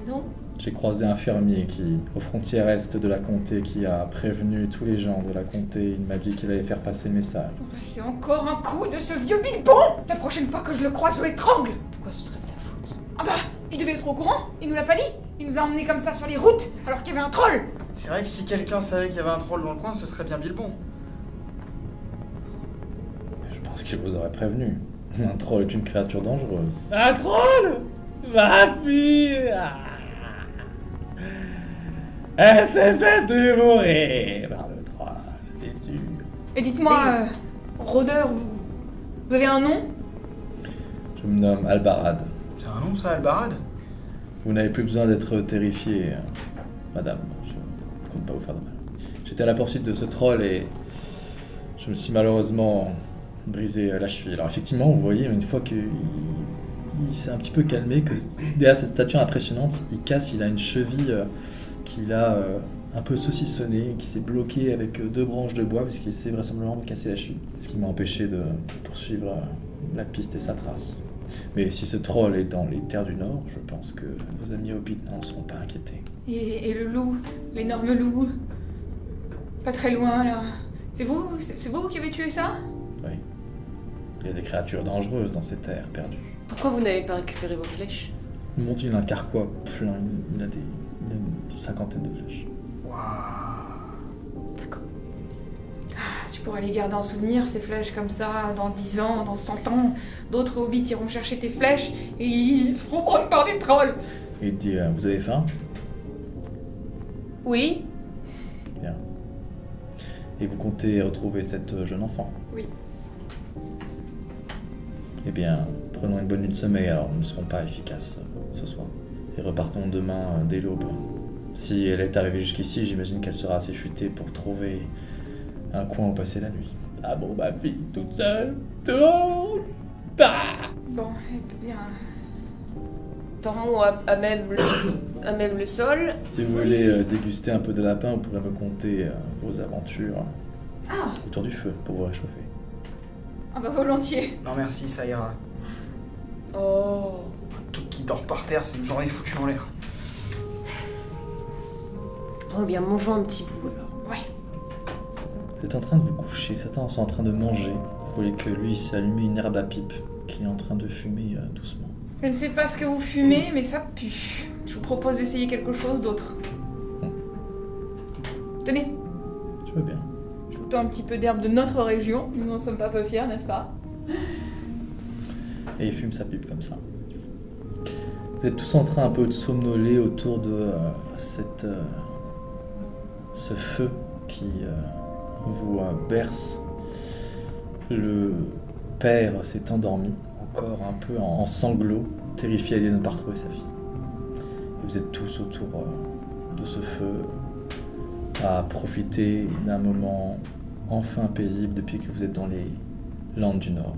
Non. J'ai croisé un fermier qui, aux frontières est de la comté, qui a prévenu tous les gens de la comté. Il m'a dit qu'il allait faire passer le message. C'est encore un coup de ce vieux Bilbon! La prochaine fois que je le croise, je l'étrangle! Pourquoi ce serait de sa faute? Ah bah, il devait être au courant, il nous l'a pas dit! Il nous a emmenés comme ça sur les routes, alors qu'il y avait un troll! C'est vrai que si quelqu'un savait qu'il y avait un troll dans le coin, ce serait bien Bilbon. Je pense qu'il vous aurait prévenu. Un troll est une créature dangereuse. Un troll? Ma fille! Elle s'est fait dévorer par le troll, c'est sûr. Et dites-moi, rôdeur, vous avez un nom? Je me nomme Albarad. C'est un nom, ça, Albarad? Vous n'avez plus besoin d'être terrifié, madame. Je ne compte pas vous faire de mal. J'étais à la poursuite de ce troll et je me suis malheureusement brisé la cheville. Alors effectivement, vous voyez, une fois qu'il s'est un petit peu calmé, que derrière cette statue impressionnante, il a une cheville qu'il a un peu saucissonnée, qui s'est bloquée avec 2 branches de bois, puisqu'il s'est vraisemblablement cassé la cheville. Ce qui m'a empêché de poursuivre la piste et sa trace. Mais si ce troll est dans les terres du Nord, je pense que vos amis hobbits n'en seront pas inquiétés. Et le loup, l'énorme loup, pas très loin là. C'est vous qui avez tué ça? Oui. Il y a des créatures dangereuses dans ces terres perdues. Pourquoi vous n'avez pas récupéré vos flèches? Le monte, il a un carquois plein, il a une 50aine de flèches. Waouh. D'accord. Tu pourras les garder en souvenir, ces flèches comme ça, dans 10 ans, dans 100 ans. D'autres hobbits iront chercher tes flèches et ils se feront prendre par des trolls. Et il dit, vous avez faim? Oui. Bien. Et vous comptez retrouver cette jeune enfant? Oui. Eh bien, prenons une bonne nuit de sommeil, alors nous ne serons pas efficaces ce soir. Et repartons demain dès l'aube. Si elle est arrivée jusqu'ici, j'imagine qu'elle sera assez futée pour trouver un coin où passer la nuit. Ah bon, ma fille, toute seule, dehors. Ah. Bon, eh bien... Torrent à même le sol. Si vous voulez déguster un peu de lapin, vous pourrez me conter vos aventures autour du feu pour vous réchauffer. Ah bah volontiers. Non merci, ça ira. Oh. Un truc qui dort par terre, c'est une journée foutue en l'air. Oh bien, mangeons un petit bout alors. Ouais. Vous êtes en train de vous coucher, certains sont en train de manger. Vous voyez que lui s'est allumé une herbe à pipe, qu'il est en train de fumer doucement. Je ne sais pas ce que vous fumez, mais ça pue. Je vous propose d'essayer quelque chose d'autre. Tenez, Je veux bien. je vous tends un petit peu d'herbe de notre région. Nous n'en sommes pas peu fiers, n'est-ce pas? Et il fume sa pipe comme ça. Vous êtes tous en train un peu de somnoler autour de ce feu qui vous berce. Le père s'est endormi, encore un peu en sanglots, terrifié à l'idée de ne pas retrouver sa fille. Et vous êtes tous autour de ce feu à profiter d'un moment enfin paisible depuis que vous êtes dans les Landes du Nord.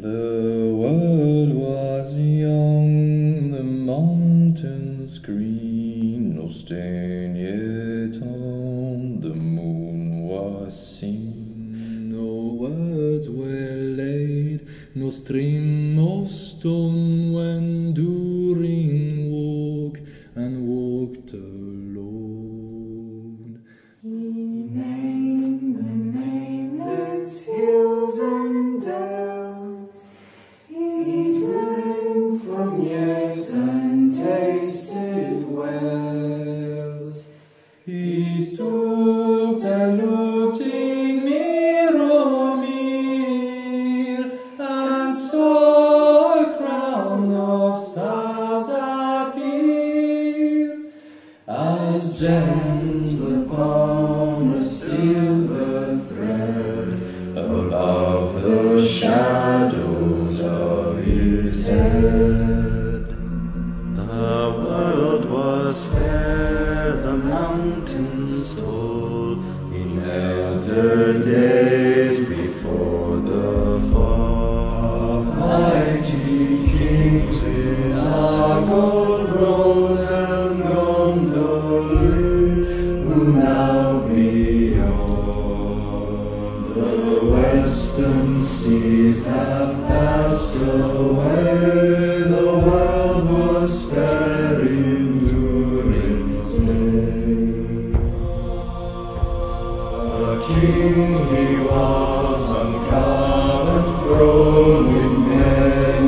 The world was young, the mountains green, no stain yet on the moon was seen, no words were laid, no stream of stone when Durin woke and walked alone. He named the nameless hills and dells. He drank from yet untasted wells. He stooped and looked in Mirror, and saw a crown of stars appear, as gems upon a silver thread, above the shadows of his head. The world was fair, the mountains tall, in elder days before the fall of mighty kings in Argol throne and Gondolin, who now beyond the western seas have passed away. The world was fair in Durin's day. A king he was on carved throne with many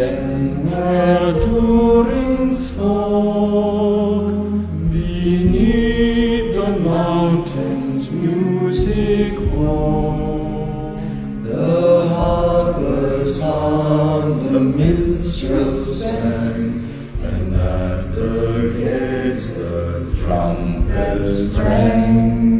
Then where two rings fall beneath the mountains' music hall, the harpers hummed, the minstrels sang, and at the gates the trumpets rang.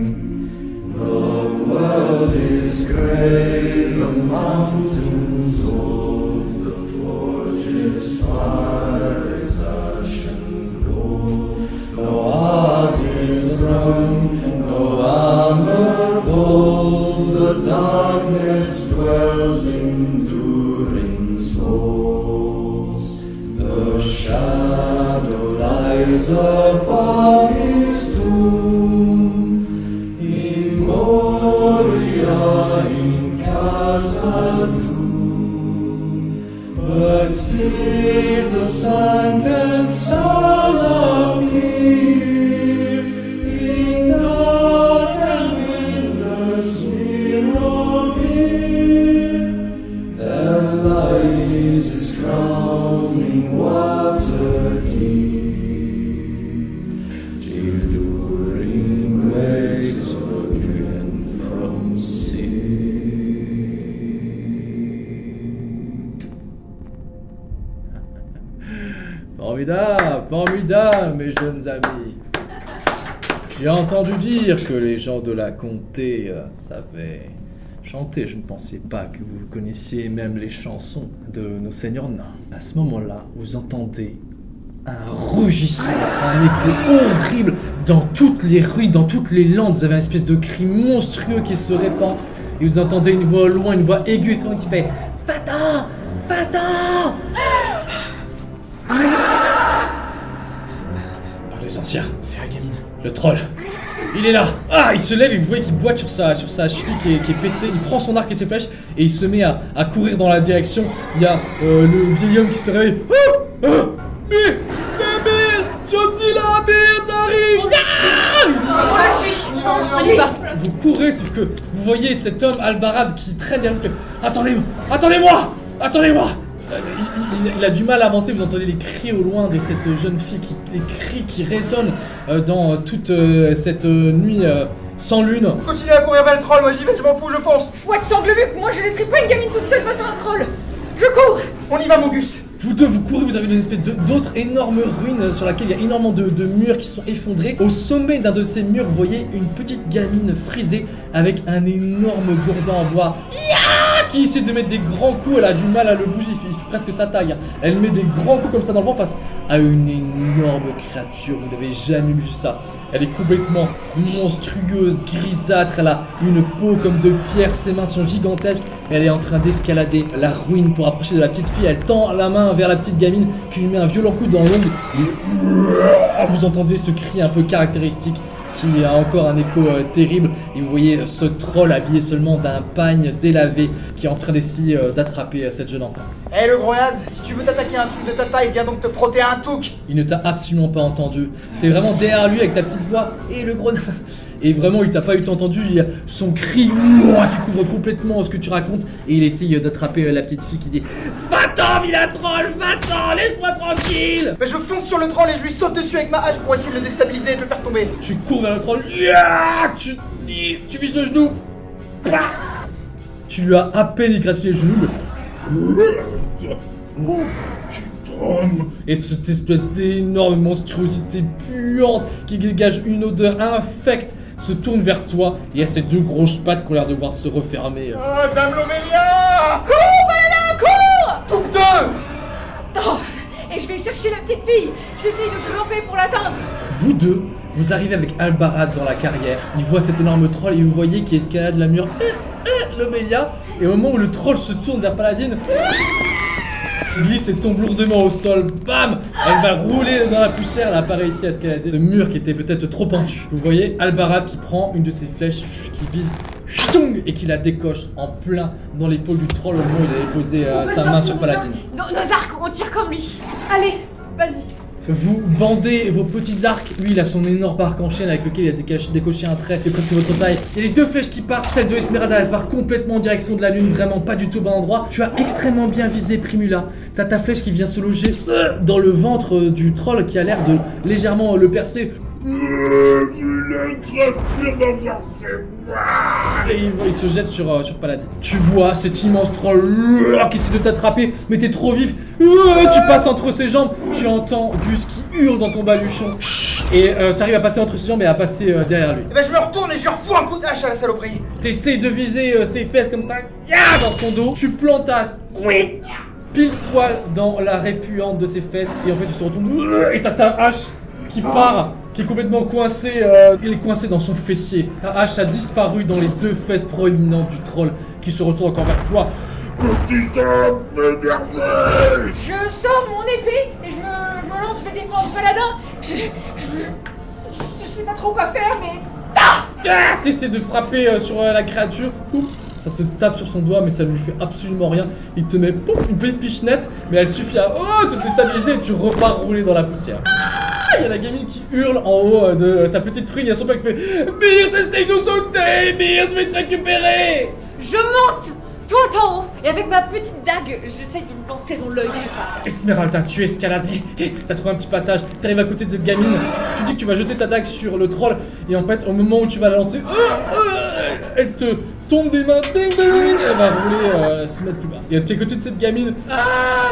The world is grey, the mountains old, the forge's fire is ashen cold. No arm is wrung, no armor folds, the darkness dwells in Durin souls. The shadow lies upon his tomb, in Moria, in Khazad-dûm. But still the sunken stars appear, in dark and windless Mirrormere. There lies its crowning water deep, till Durin wakes again from sea. Formidable, formidable, mes jeunes amis. J'ai entendu dire que les gens de la comté savaient chanter. Je ne pensais pas que vous connaissiez même les chansons de nos seigneurs nains. À ce moment-là, vous entendez un rugissement, un écho horrible dans toutes les ruines, dans toutes les landes. Vous avez une espèce de cri monstrueux qui se répand. Et vous entendez une voix au loin, une voix aiguë qui fait « Fata! Fata !» Par les anciens. C'est la gamine. Le troll. Il est là. Ah, il se lève et vous voyez qu'il boite sur sa cheville qui est pétée. Il prend son arc et ses flèches et il se met à courir dans la direction. Il y a le vieil homme qui se réveille. Mais c'est Bill, je suis là, Bill, j'arrive. On le suit. On y va. Vous courez, sauf que vous voyez cet homme Albarad qui traîne derrière vous. Fait attendez-moi, attendez-moi. Il a du mal à avancer, vous entendez les cris au loin de cette jeune fille, les cris qui résonnent dans toute cette nuit sans lune. Continuez à courir vers le troll, moi j'y vais, je m'en fous, je fonce. Foi de sanglemuc, moi je laisserai pas une gamine toute seule face à un troll. Je cours. On y va, mon Gus. Vous deux, vous courez, vous avez une espèce d'autre énorme ruine sur laquelle il y a énormément de murs qui sont effondrés. Au sommet d'un de ces murs, vous voyez une petite gamine frisée avec un énorme gourdin en bois qui essaie de mettre des grands coups. Elle a du mal à le bouger, il fait presque sa taille. Elle met des grands coups comme ça dans le vent face à une énorme créature. Vous n'avez jamais vu ça. Elle est complètement monstrueuse, grisâtre. Elle a une peau comme de pierre. Ses mains sont gigantesques. Elle est en train d'escalader la ruine pour approcher de la petite fille. Elle tend la main vers la petite gamine qui lui met un violent coup dans l'ongle. Vous entendez ce cri un peu caractéristique qui a encore un écho terrible. Et vous voyez ce troll habillé seulement d'un pagne délavé qui est en train d'essayer d'attraper cette jeune enfant. Eh le gros naze, si tu veux t'attaquer à un truc de ta taille, viens donc te frotter à un touc. Il ne t'a absolument pas entendu. T'es vraiment derrière lui avec ta petite voix. Et le gros naze. Et vraiment, il t'a pas eu entendu. Il y a son cri qui couvre complètement ce que tu racontes. Et il essaye d'attraper la petite fille qui dit Va-t'en, vilain troll, va-t'en, laisse-moi tranquille. Mais je fonce sur le troll et je lui saute dessus avec ma hache pour essayer de le déstabiliser et de le faire tomber. Tu cours vers le troll. Tu vises le genou. Tu lui as à peine égratiné les genoux. Et cette espèce d'énorme monstruosité puante qui dégage une odeur infecte se tourne vers toi et a ces deux grosses pattes qui ont l'air de devoir se refermer. Ah, Dame Lomélia! Cours, Balin, cours! Touc 2! Oh, et je vais chercher la petite fille. J'essaye de grimper pour l'atteindre. Vous deux, vous arrivez avec Albarad dans la carrière. Il voit cet énorme troll et vous voyez qu'il escalade la mur Lomélia. Et au moment où le troll se tourne vers Paladine, glisse et tombe lourdement au sol. Bam! Elle va rouler dans la poussière. Elle n'a pas réussi à escalader ce mur qui était peut-être trop pentu. Vous voyez Albarad qui prend une de ses flèches qui vise et qui la décoche en plein dans l'épaule du troll au moment où il avait posé sa main sur Paladine. Nos arcs, on tire comme lui. Allez, vas-y. Vous bandez vos petits arcs. Lui, il a son énorme arc en chaîne avec lequel il a décoché un trait de presque votre taille. Il y a les deux flèches qui partent. Celle de Esmeralda, elle part complètement en direction de la lune, vraiment pas du tout au bon endroit. Tu as extrêmement bien visé Primula. T'as ta flèche qui vient se loger dans le ventre du troll qui a l'air de légèrement le percer. Et il se jette sur Paladin. Tu vois cet immense troll qui essaie de t'attraper, mais t'es trop vif. Tu passes entre ses jambes. Tu entends Gus qui hurle dans ton baluchon. Et t'arrives à passer entre ses jambes et à passer derrière lui. Et ben je me retourne et je lui refous un coup de hache à la saloperie. T'essayes de viser ses fesses comme ça, dans son dos. Tu plantes ta pile poil dans la raie puante de ses fesses. Et en fait tu se retournes et t'as ta hache qui part, qui est complètement coincée, il est coincé dans son fessier. Ta hache a disparu dans les deux fesses proéminentes du troll qui se retourne encore vers toi. Petit homme énervé! Je sors mon épée et je me lance, je vais défendre Paladin. Je sais pas trop quoi faire, mais... T'essaies de frapper sur la créature. Pouf, ça se tape sur son doigt, mais ça lui fait absolument rien. Il te met pouf, une petite pichenette, mais elle suffit à te déstabiliser et tu repars rouler dans la poussière. Il y a la gamine qui hurle en haut de sa petite ruine. Il y a son père qui fait Myrte, essaye de sauter! Myrte, je vais te récupérer! Je monte tout en haut et avec ma petite dague, j'essaye de me lancer dans l'œil. Esmeralda, tu escalades. T'as trouvé un petit passage. T'arrives à côté de cette gamine. Tu dis que tu vas jeter ta dague sur le troll. Et en fait, au moment où tu vas la lancer, elle te tombe des mains. Elle va rouler 6 mètres plus bas. Et tu es à côté de cette gamine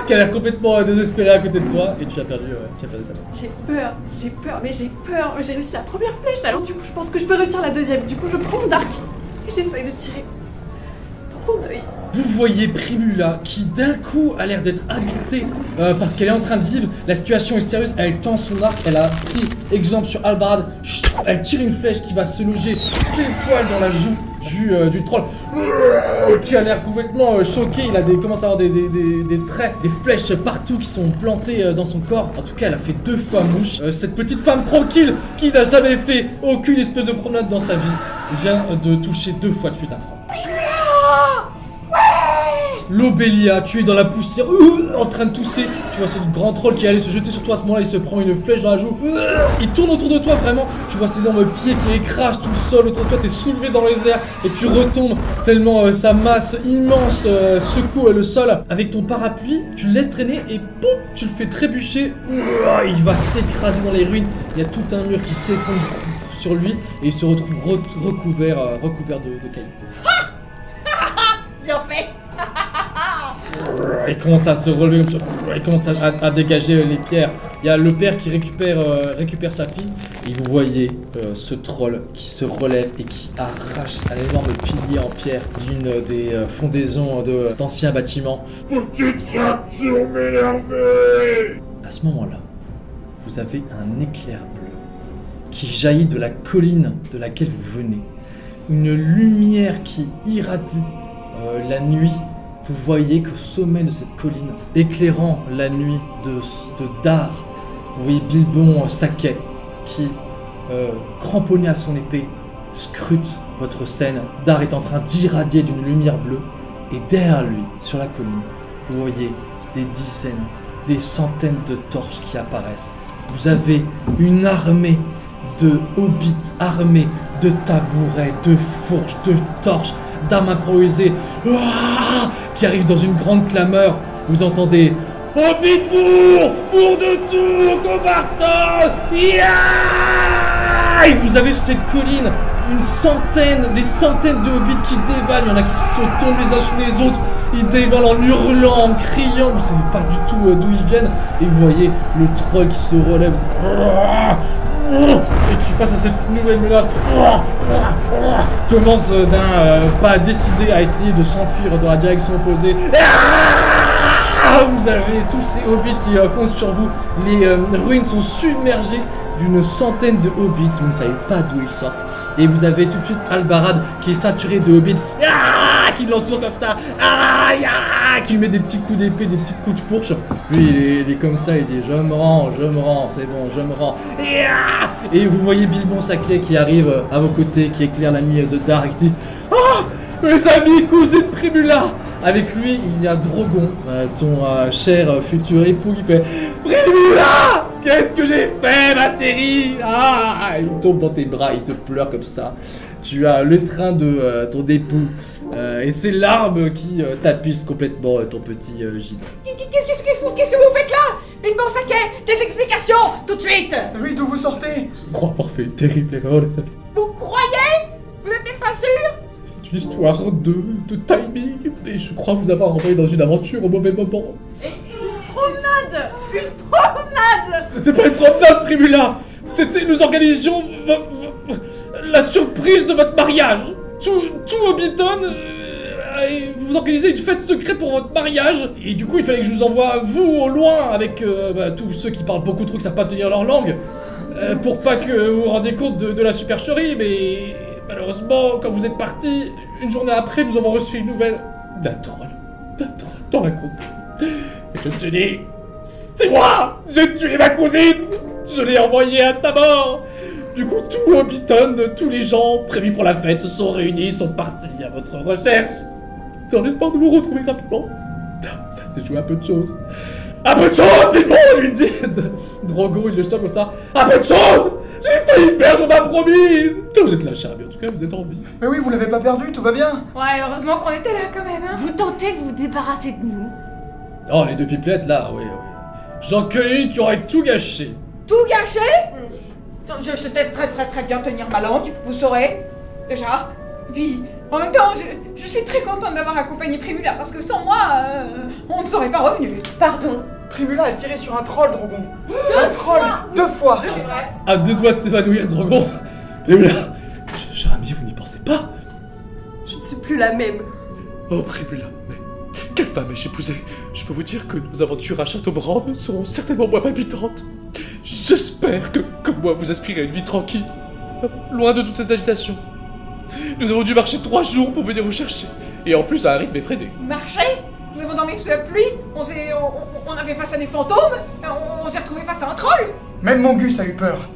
qui a l'air complètement désespérée à côté de toi. Et tu as perdu ta dague. J'ai peur. J'ai réussi la première flèche, alors du coup je pense que je peux réussir la deuxième. Du coup je prends mon arc et j'essaye de tirer dans son œil. Vous voyez Primula qui d'un coup a l'air d'être habitée parce qu'elle est en train de vivre. La situation est sérieuse, elle tend son arc, elle a pris exemple sur Albarad. Elle tire une flèche qui va se loger pile poil dans la joue du troll qui a l'air complètement choqué. Il commence à avoir des traits, des flèches partout qui sont plantées dans son corps. En tout cas, elle a fait 2 fois mouche. Cette petite femme tranquille qui n'a jamais fait aucune espèce de promenade dans sa vie vient de toucher 2 fois de suite un troll. L'Obélia, tu es dans la poussière, en train de tousser. Tu vois ce grand troll qui allait se jeter sur toi à ce moment-là, il se prend une flèche dans la joue. Il tourne autour de toi vraiment. Tu vois ses énormes pieds qui écrasent tout le sol autour de toi. Tu es soulevé dans les airs et tu retombes tellement sa masse immense secoue le sol. Avec ton parapluie, tu le laisses traîner et pouf, tu le fais trébucher. Il va s'écraser dans les ruines. Il y a tout un mur qui s'effondre sur lui et il se retrouve recouvert de cailloux. Bien fait. Il commence à se relever, il commence à dégager les pierres. Il y a le père qui récupère sa fille. Et vous voyez ce troll qui se relève et qui arrache un énorme pilier en pierre d'une des fondaisons d'anciens bâtiments. Petite créature m'énerver! À ce moment-là, vous avez un éclair bleu qui jaillit de la colline de laquelle vous venez. Une lumière qui irradie la nuit. Vous voyez qu'au sommet de cette colline, éclairant la nuit de Dar, vous voyez Bilbon Saquet qui, cramponné à son épée, scrute votre scène. Dar est en train d'irradier d'une lumière bleue et derrière lui, sur la colline, vous voyez des dizaines, des centaines de torches qui apparaissent. Vous avez une armée de hobbits armés de tabourets, de fourches, de torches, d'armes improvisées qui arrivent dans une grande clameur. Vous entendez Hobbitbourg, bourg de Tours, Comartin, et vous avez sur cette colline des centaines de hobbits qui dévalent. Il y en a qui se tombent les uns sous les autres. Ils dévalent en hurlant, en criant. Vous savez pas du tout d'où ils viennent. Et vous voyez le troll qui se relève et qui, face à cette nouvelle menace, commence d'un pas décidé à essayer de s'enfuir dans la direction opposée. Vous avez tous ces hobbits qui foncent sur vous. Les ruines sont submergées d'une centaine de hobbits. Vous ne savez pas d'où ils sortent. Et vous avez tout de suite Albarad qui est ceinturé de hobbits qui l'entoure comme ça, qui lui met des petits coups d'épée, des petits coups de fourche. Lui il est comme ça, il dit je me rends, c'est bon, je me rends. Et vous voyez Bilbon Saclay qui arrive à vos côtés, qui éclaire la nuit de Dar et qui dit mes amis, cousins de Primula. Avec lui il y a Drogon, ton cher futur époux qui fait Primula, Qu'est-ce que j'ai fait, ma série? Ah, il tombe dans tes bras, il te pleure comme ça. Tu as le train de ton époux et ses larmes qui tapissent complètement ton petit gilet. Qu'est-ce que vous faites là? Bilbo Saquet, des explications, tout de suite! Oui, d'où vous sortez? Je crois avoir fait une terrible erreur, les amis. Vous croyez? Vous n'êtes même pas sûr? C'est une histoire de timing, et je crois vous avoir envoyé dans une aventure au mauvais moment. Promenade! Une promenade! C'était pas une promenade, Primula! C'était, nous organisions la surprise de votre mariage! Tout Hobbiton, vous organisez une fête secrète pour votre mariage, et du coup il fallait que je vous envoie, vous, au loin, avec tous ceux qui parlent beaucoup trop, qui savent pas tenir leur langue, pour pas que vous vous rendiez compte de la supercherie, mais malheureusement, quand vous êtes partis, une journée après, nous avons reçu une nouvelle d'un troll dans la comté. Et je me suis dit, c'est moi! J'ai tué ma cousine! Je l'ai envoyée à sa mort! Du coup, tout Hobbiton, tous les gens prévus pour la fête se sont réunis, sont partis à votre recherche, dans l'espoir de vous retrouver rapidement. Ça s'est joué à peu de choses. À peu de choses, Bilbo, lui dit Drogo, il le choque comme ça. À peu de choses! J'ai failli perdre ma promise! Vous êtes lâché, mais en tout cas, vous êtes en vie. Mais oui, vous l'avez pas perdu, tout va bien. Ouais, heureusement qu'on était là quand même, hein. Vous tentez de vous débarrasser de nous? Oh, les deux pipelettes, là, oui. J'en connais une qui aurait tout gâché. Tout gâché? Je sais très bien tenir ma langue, vous saurez, déjà. Puis, en même temps, je suis très contente d'avoir accompagné Primula, parce que sans moi, on ne serait pas revenu. Pardon. Primula a tiré sur un troll, Drogon. Un troll, 2 fois. C'est vrai. À 2 doigts de s'évanouir, Drogon. Primula, cher ami, vous n'y pensez pas? Je ne suis plus la même. Oh, Primula, mais quelle femme ai-je épousée? Je peux vous dire que nos aventures à Châteaubrand seront certainement moins palpitantes. J'espère que, comme moi, vous aspirez à une vie tranquille, loin de toute cette agitation. Nous avons dû marcher 3 jours pour venir vous chercher, et en plus à un rythme effréné. Marcher? Nous avons dormi sous la pluie, on avait face à des fantômes, on s'est retrouvé face à un troll. Même Mongus a eu peur.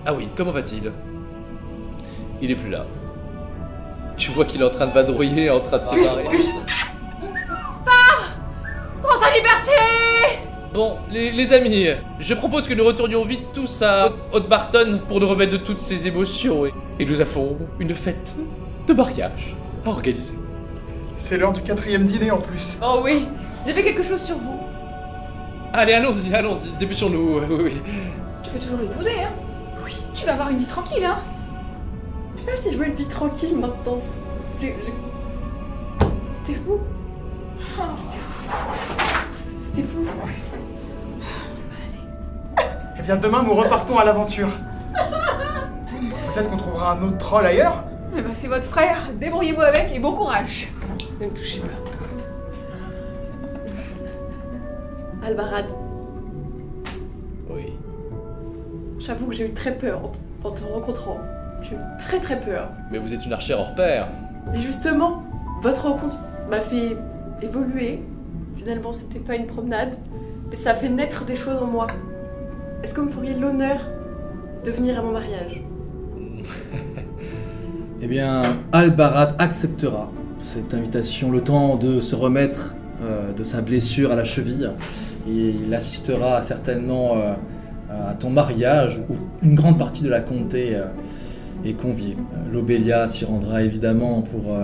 Ah oui, comment va-t-il? Il est plus là. Tu vois qu'il est en train de vadrouiller, en train de se barrer. Prends ta liberté! Bon, les amis, je propose que nous retournions vite tous à Haute-Barton pour nous remettre de toutes ces émotions et nous avons une fête de mariage à organiser. C'est l'heure du 4e dîner en plus. Oh oui, vous avez quelque chose sur vous? Allez, allons-y, dépêchons-nous, oui. Tu veux toujours l'épouser, hein? Oui. Tu vas avoir une vie tranquille, hein? Je sais pas si je veux une vie tranquille maintenant. C'était fou. C'était fou. Eh bien, demain, nous repartons à l'aventure. Peut-être qu'on trouvera un autre troll ailleurs. Eh ben, c'est votre frère, débrouillez-vous avec et bon courage. Ne me touchez pas. Albarad, Oui. j'avoue que j'ai eu très peur en te rencontrant. J'ai eu très peur. Mais vous êtes une archère hors pair. Et justement, votre rencontre m'a fait évoluer. Finalement, c'était pas une promenade, mais ça a fait naître des choses en moi. Est-ce que vous me feriez l'honneur de venir à mon mariage? Eh bien, Albarad acceptera cette invitation, le temps de se remettre de sa blessure à la cheville. Et il assistera certainement à ton mariage, où une grande partie de la comté est conviée. Lobélia s'y rendra évidemment pour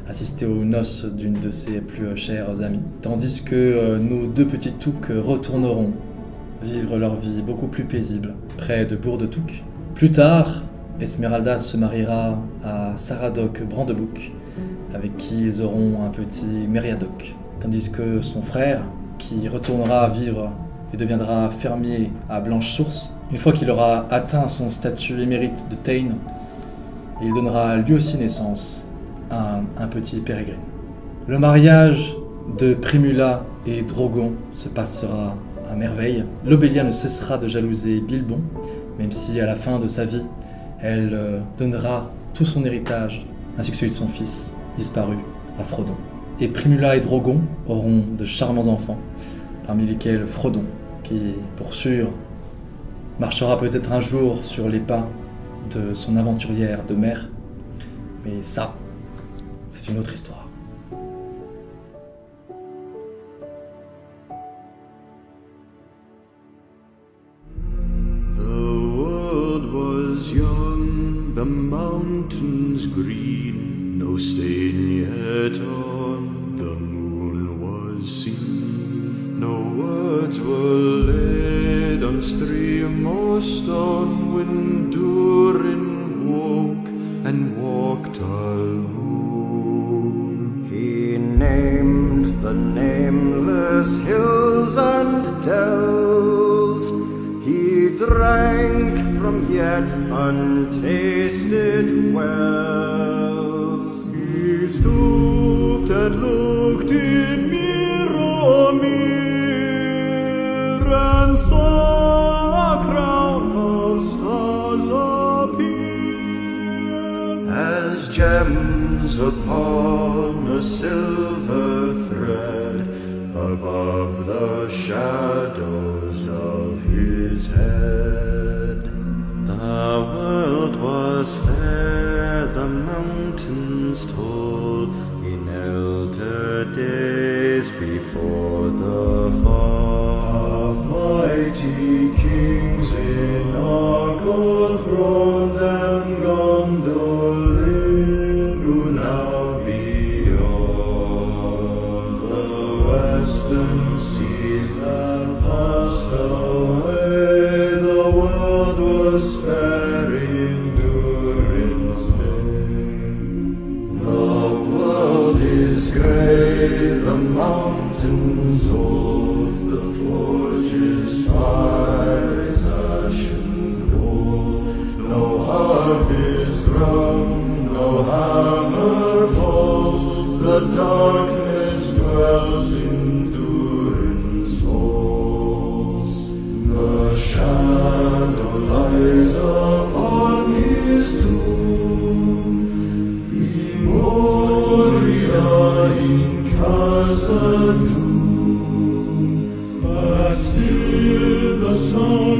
assister aux noces d'une de ses plus chères amies. Tandis que nos 2 petits toucs retourneront vivre leur vie beaucoup plus paisible, près de Bourg-de-Touc. Plus tard, Esmeralda se mariera à Saradoc Brandebouc, avec qui ils auront un petit Meriadoc. Tandis que son frère, qui retournera vivre et deviendra fermier à Blanche-Source, une fois qu'il aura atteint son statut émérite de Thane, il donnera lui aussi naissance à un petit Pérégrine. Le mariage de Primula et Drogon se passera à merveille. Lobélia ne cessera de jalouser Bilbon, même si à la fin de sa vie, elle donnera tout son héritage, ainsi que celui de son fils, disparu, à Frodon. Et Primula et Drogon auront de charmants enfants, parmi lesquels Frodon, qui, pour sûr, marchera peut-être un jour sur les pas de son aventurière de mère. Mais ça, c'est une autre histoire. the mountains green, no stain yet on the moon was seen. No words were laid on stream or stone when Durin woke and walked alone. He named the nameless hills and dells. He drank from yet untasted wells. He stooped and looked in Mirror and saw a crown of stars appear as gems upon a silver thread above the shadows of his head. The world was fair, the mountains tall, in elder days before the fall of mighty kings in Argo throned and Gondolin, who now beyond the western seas have passed away. The world was fair in Durin's day. The world is grey, the mountains old, the forges fire is ashen cold. No harp is rung, no hammer falls, the darkness dwells in Durin's halls. The shadow lies upon his tomb, Memoria in casa Doom. But still the sun